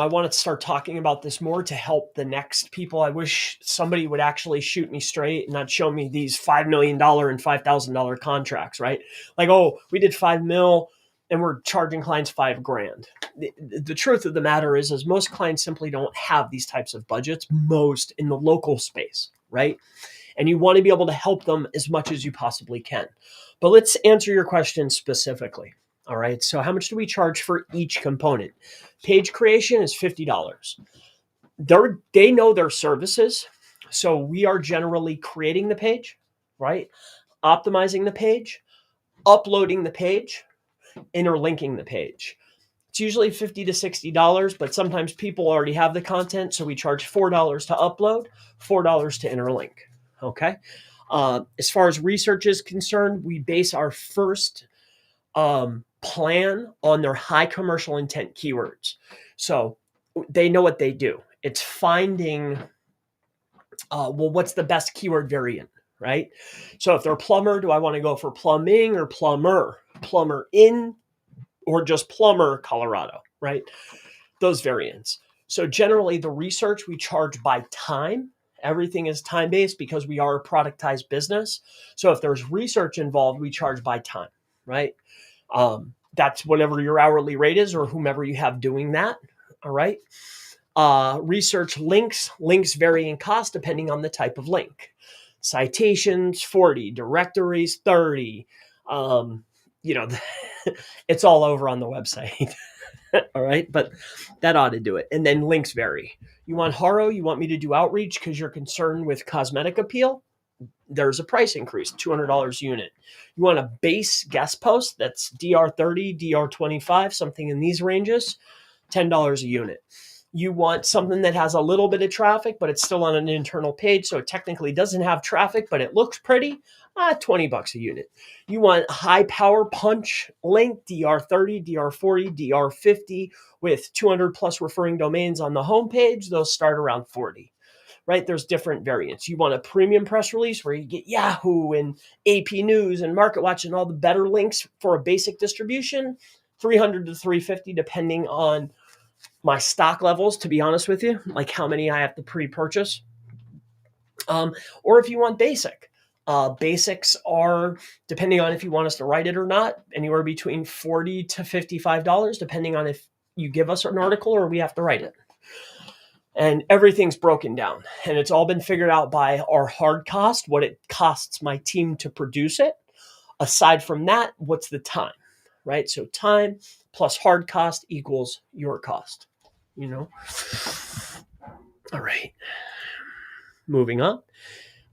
want to start talking about this more to help the next people. I wish somebody would actually shoot me straight and not show me these $5 million and $5,000 contracts, right? Like, oh, we did 5 mil and we're charging clients $5,000. The truth of the matter is most clients simply don't have these types of budgets, most in the local space, right? And you want to be able to help them as much as you possibly can. But let's answer your question specifically. All right. So how much do we charge for each component? Page creation is $50. They know their services. So we are generally creating the page, right? Optimizing the page, uploading the page, interlinking the page. It's usually $50 to $60, but sometimes people already have the content. So we charge $4 to upload, $4 to interlink. Okay. As far as research is concerned, we base our first plan on their high commercial intent keywords. So they know what they do. It's finding, what's the best keyword variant, right? So if they're plumber, do I want to go for plumbing or plumber? Plumber in or just plumber, Colorado, right? Those variants. So generally the research we charge by time. Everything is time-based because we are a productized business. So if there's research involved, we charge by time, right? That's whatever your hourly rate is or whomever you have doing that. All right. Research links vary in cost depending on the type of link. Citations, 40, directories, 30. It's all over on the website. All right. But that ought to do it. And then links vary. You want Haro? You want me to do outreach because you're concerned with cosmetic appeal? There's a price increase, $200 unit. You want a base guest post that's DR30, DR25, something in these ranges, $10 a unit. You want something that has a little bit of traffic, but it's still on an internal page, so it technically doesn't have traffic, but it looks pretty, $20 a unit. You want high power punch link, DR30, DR40, DR50 with 200 plus referring domains on the homepage. Those start around 40. Right? There's different variants. You want a premium press release where you get Yahoo and AP News and MarketWatch and all the better links for a basic distribution, 300 to 350 depending on my stock levels, to be honest with you, like how many I have to pre-purchase. Or if you want basic. Basics are, depending on if you want us to write it or not, anywhere between $40 to $55, depending on if you give us an article or we have to write it. And everything's broken down and it's all been figured out by our hard cost, what it costs my team to produce it. Aside from that, what's the time, right? So time plus hard cost equals your cost, All right. Moving on.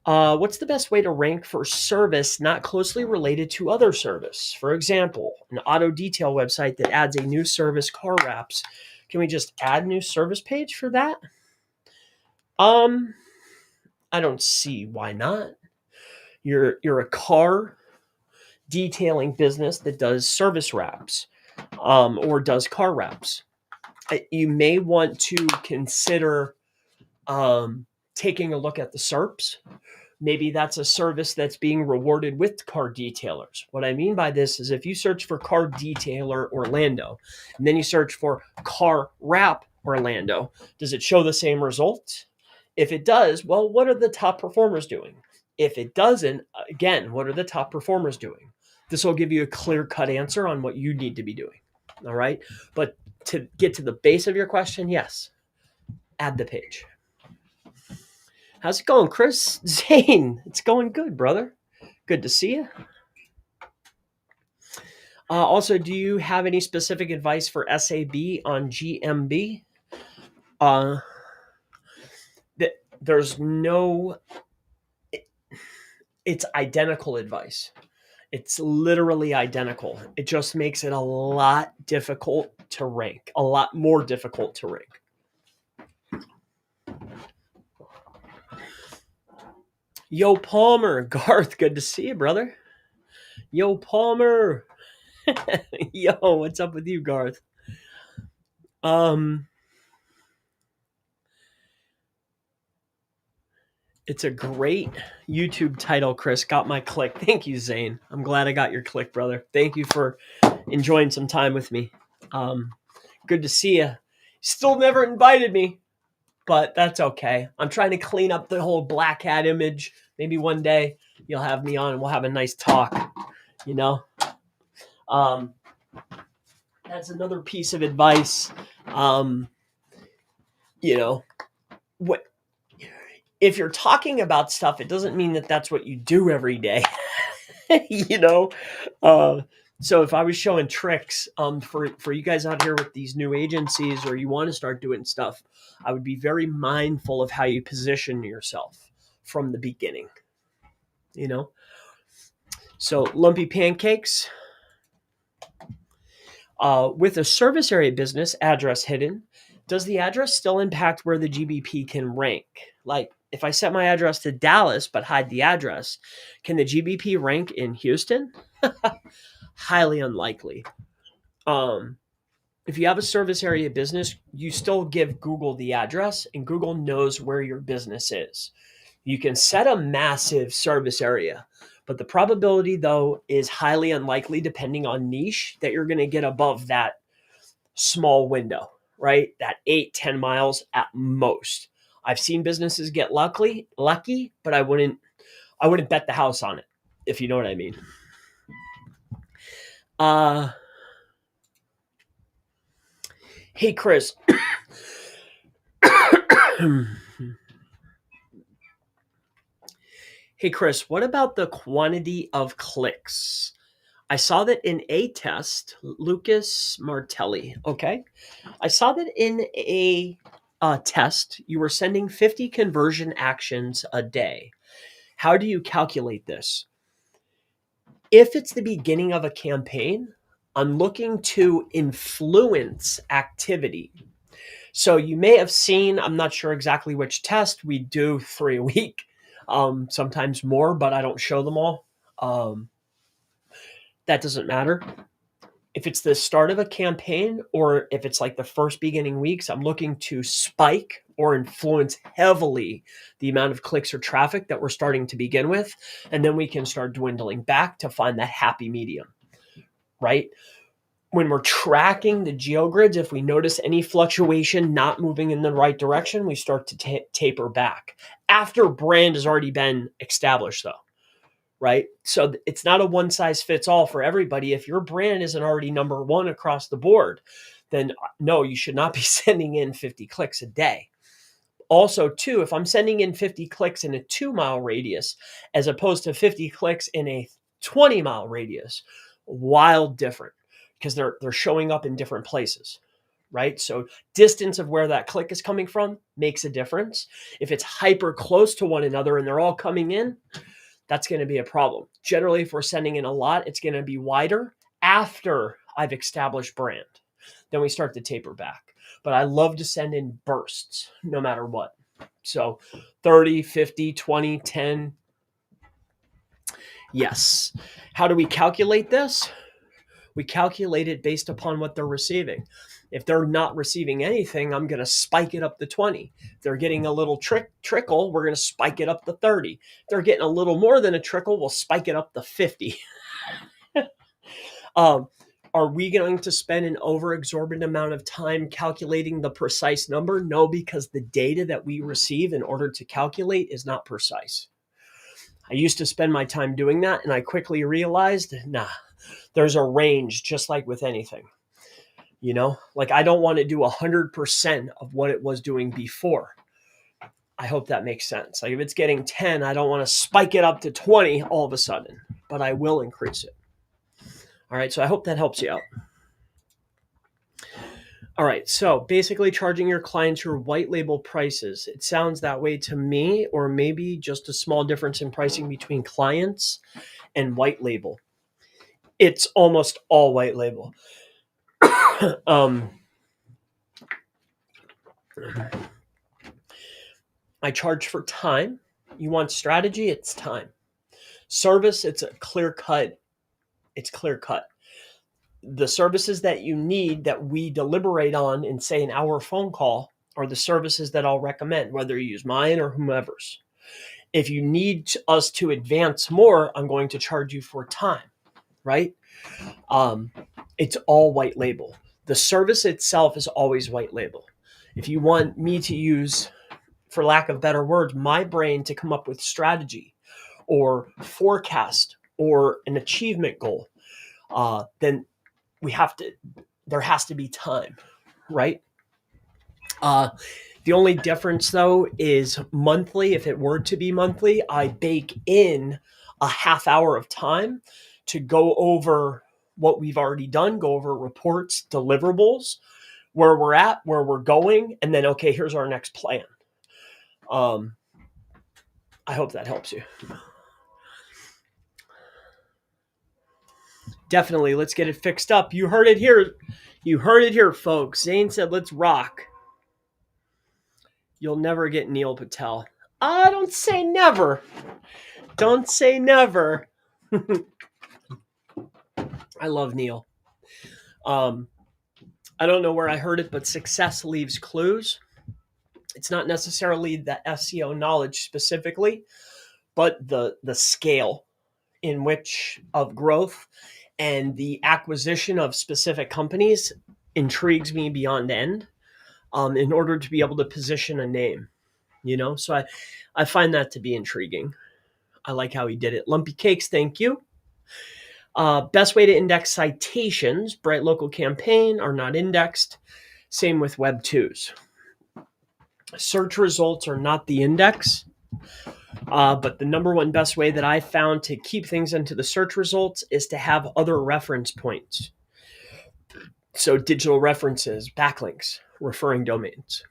What's the best way to rank for service not closely related to other service? For example, an auto detail website that adds a new service, car wraps. Can we just add new service page for that? I don't see why not. You're a car detailing business that does service wraps, or does car wraps. You may want to consider taking a look at the SERPs. Maybe that's a service that's being rewarded with car detailers. What I mean by this is if you search for car detailer Orlando, and then you search for car wrap Orlando, does it show the same results? If it does, well, what are the top performers doing? If it doesn't, again, what are the top performers doing? This will give you a clear-cut answer on what you need to be doing. All right. But to get to the base of your question, yes, add the page. How's it going, Chris? Zane, it's going good, brother. Good to see you. Also, do you have any specific advice for SAB on GMB? There's no, it's identical advice. It's literally identical. It just makes it a lot difficult to rank, a lot more difficult to rank. Yo, Palmer, Garth, good to see you, brother. Yo, Palmer. Yo, what's up with you, Garth? It's a great YouTube title, Chris. Got my click. Thank you, Zane. I'm glad I got your click, brother. Thank you for enjoying some time with me. Good to see you. Still never invited me, but that's okay. I'm trying to clean up the whole black hat image. Maybe one day you'll have me on and we'll have a nice talk, you know? That's another piece of advice. You know, what if you're talking about stuff, it doesn't mean that that's what you do every day, you know? So if I was showing tricks for you guys out here with these new agencies, or you want to start doing stuff, I would be very mindful of how you position yourself from the beginning, you know? So Lumpy Pancakes, with a service area business address hidden, does the address still impact where the GBP can rank? Like, if I set my address to Dallas but hide the address, can the GBP rank in Houston? Highly unlikely. If you have a service area business, you still give Google the address, and Google knows where your business is. You can set a massive service area, but the probability, though, is highly unlikely, depending on niche, that you're going to get above that small window, right? That 8-10 miles at most. I've seen businesses get lucky, but I wouldn't bet the house on it, if you know what I mean. Hey, Chris. Hey, Chris, what about the quantity of clicks? I saw that in a test, Lucas Martelli, okay? I saw that in a test, you were sending 50 conversion actions a day. How do you calculate this? If it's the beginning of a campaign, I'm looking to influence activity. So you may have seen, I'm not sure exactly which test, we do 3 a week, sometimes more, but I don't show them all. That doesn't matter. If it's the start of a campaign, or if it's like the first beginning weeks, I'm looking to spike or influence heavily the amount of clicks or traffic that we're starting to begin with. And then we can start dwindling back to find that happy medium, right? When we're tracking the geogrids, if we notice any fluctuation not moving in the right direction, we start to taper back after brand has already been established, though. Right? So it's not a one size fits all for everybody. If your brand isn't already number one across the board, then no, you should not be sending in 50 clicks a day. Also, too, if I'm sending in 50 clicks in a 2-mile radius, as opposed to 50 clicks in a 20-mile radius, wild different, because they're showing up in different places, right? So distance of where that click is coming from makes a difference. If it's hyper close to one another and they're all coming in, that's going to be a problem. Generally, if we're sending in a lot, it's going to be wider after I've established brand. Then we start to taper back. But I love to send in bursts no matter what. So 30, 50, 20, 10. Yes. How do we calculate this? We calculate it based upon what they're receiving. If they're not receiving anything, I'm going to spike it up to 20. If they're getting a little trickle, we're going to spike it up to 30. If they're getting a little more than a trickle, we'll spike it up to 50. Are we going to spend an overexorbitant amount of time calculating the precise number? No, because the data that we receive in order to calculate is not precise. I used to spend my time doing that, and I quickly realized, there's a range, just like with anything. Like I don't want to do 100% of what it was doing before. I hope that makes sense. Like if it's getting 10, I don't want to spike it up to 20 all of a sudden, but I will increase it. All right, so I hope that helps you out. All right, so basically charging your clients your white label prices. It sounds that way to me, or maybe just a small difference in pricing between clients and white label. It's almost all white label. I charge for time. You want strategy? It's time. Service, it's a clear cut. It's clear cut. The services that you need that we deliberate on in, say, an hour phone call are the services that I'll recommend, whether you use mine or whomever's. If you need us to advance more, I'm going to charge you for time, right? It's all white label. The service itself is always white label. If you want me to use, for lack of better words, my brain to come up with strategy or forecast or an achievement goal, then there has to be time, right? The only difference though is monthly. If it were to be monthly, I bake in a half hour of time to go over what we've already done, go over reports, deliverables, where we're at, where we're going, and then, okay, here's our next plan. I hope that helps you. Definitely, let's get it fixed up. You heard it here. You heard it here, folks. Zane said, let's rock. You'll never get Neil Patel. Don't say never. Don't say never. I love Neil. I don't know where I heard it, but success leaves clues. It's not necessarily the SEO knowledge specifically, but the scale in which of growth and the acquisition of specific companies intrigues me beyond end, in order to be able to position a name, so I find that to be intriguing. I like how he did it. Lumpy Cakes, thank you. Best way to index citations, Bright Local Campaign, are not indexed. Same with Web 2s. Search results are not the index. But the number one best way that I found to keep things into the search results is to have other reference points. So digital references, backlinks, referring domains.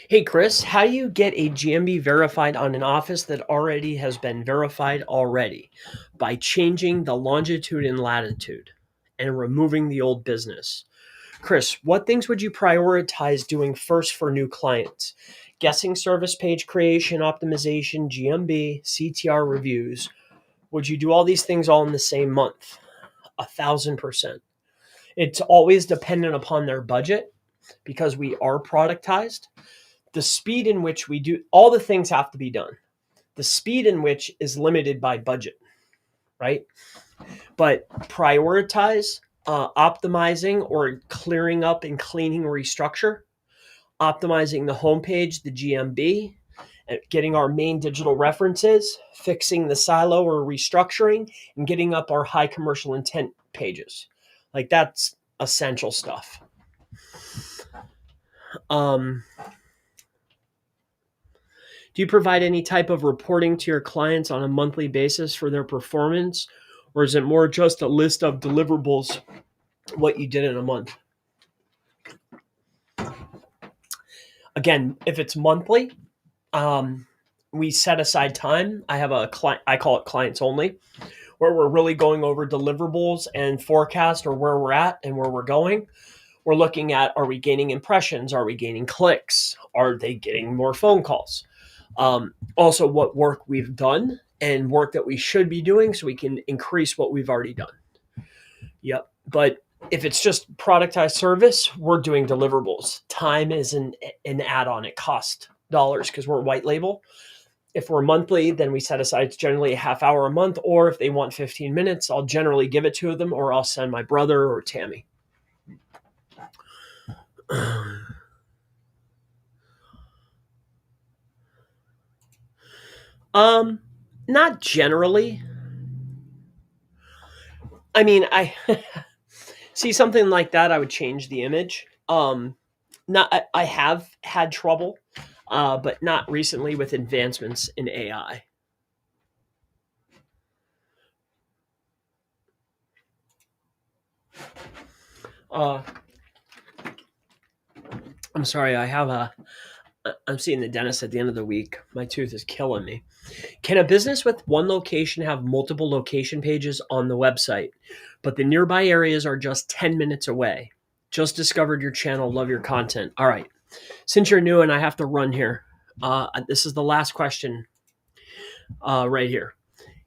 Hey, Chris, how do you get a GMB verified on an office that already has been verified already? By changing the longitude and latitude and removing the old business. Chris, what things would you prioritize doing first for new clients? Guessing service page creation, optimization, GMB, CTR reviews. Would you do all these things all in the same month? 1,000%. It's always dependent upon their budget because we are productized. The speed in which we do all the things have to be done. The speed in which is limited by budget, right? But prioritize optimizing or clearing up and cleaning restructure, optimizing the homepage, the GMB, getting our main digital references, fixing the silo or restructuring, and getting up our high commercial intent pages. Like that's essential stuff. Do you provide any type of reporting to your clients on a monthly basis for their performance? Or is it more just a list of deliverables, what you did in a month? Again, if it's monthly, we set aside time. I have a client, I call it clients only, where we're really going over deliverables and forecast or where we're at and where we're going. We're looking at, are we gaining impressions? Are we gaining clicks? Are they getting more phone calls? Also what work we've done and work that we should be doing so we can increase what we've already done. Yep. But if it's just productized service, we're doing deliverables. Time is an add-on. It costs dollars because we're white label. If we're monthly, then we set aside generally a half hour a month, or if they want 15 minutes, I'll generally give it to them, or I'll send my brother or Tammy. Not generally. I mean, I see something like that, I would change the image. I have had trouble, but not recently with advancements in AI. Uh, I'm sorry, I'm seeing the dentist at the end of the week. My tooth is killing me. Can a business with one location have multiple location pages on the website, but the nearby areas are just 10 minutes away? Just discovered your channel, love your content. All right. Since you're new and I have to run here, this is the last question right here.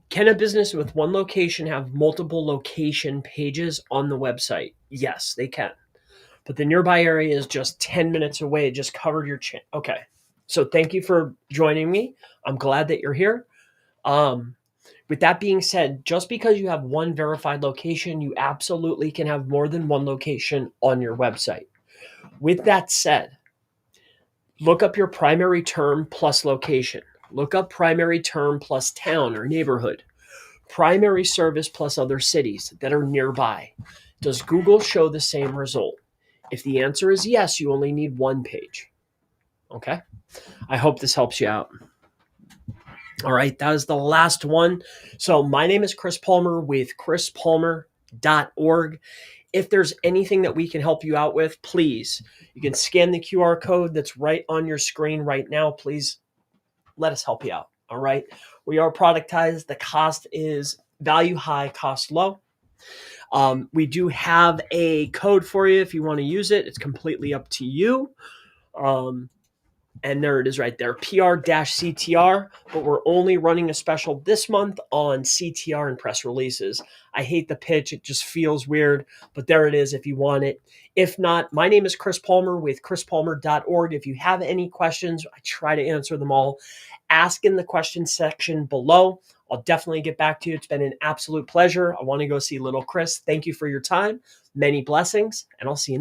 Can a business with one location have multiple location pages on the website? Yes, they can. But the nearby area is just 10 minutes away. Just covered your channel. Okay. So thank you for joining me. I'm glad that you're here. With that being said, just because you have one verified location, you absolutely can have more than one location on your website. With that said, look up your primary term plus location. Look up primary term plus town or neighborhood. Primary service plus other cities that are nearby. Does Google show the same result? If the answer is yes, you only need one page. Okay? I hope this helps you out. All right, that was the last one. So my name is Chris Palmer with chrispalmer.org. If there's anything that we can help you out with, please, you can scan the QR code that's right on your screen right now. Please let us help you out. All right. We are productized. The cost is value high, cost low. We do have a code for you if you want to use it. It's completely up to you. And there it is right there, PR-CTR, but we're only running a special this month on CTR and press releases. I hate the pitch. It just feels weird, but there it is if you want it. If not, my name is Chris Palmer with chrispalmer.org. If you have any questions, I try to answer them all. Ask in the question section below. I'll definitely get back to you. It's been an absolute pleasure. I want to go see little Chris. Thank you for your time. Many blessings, and I'll see you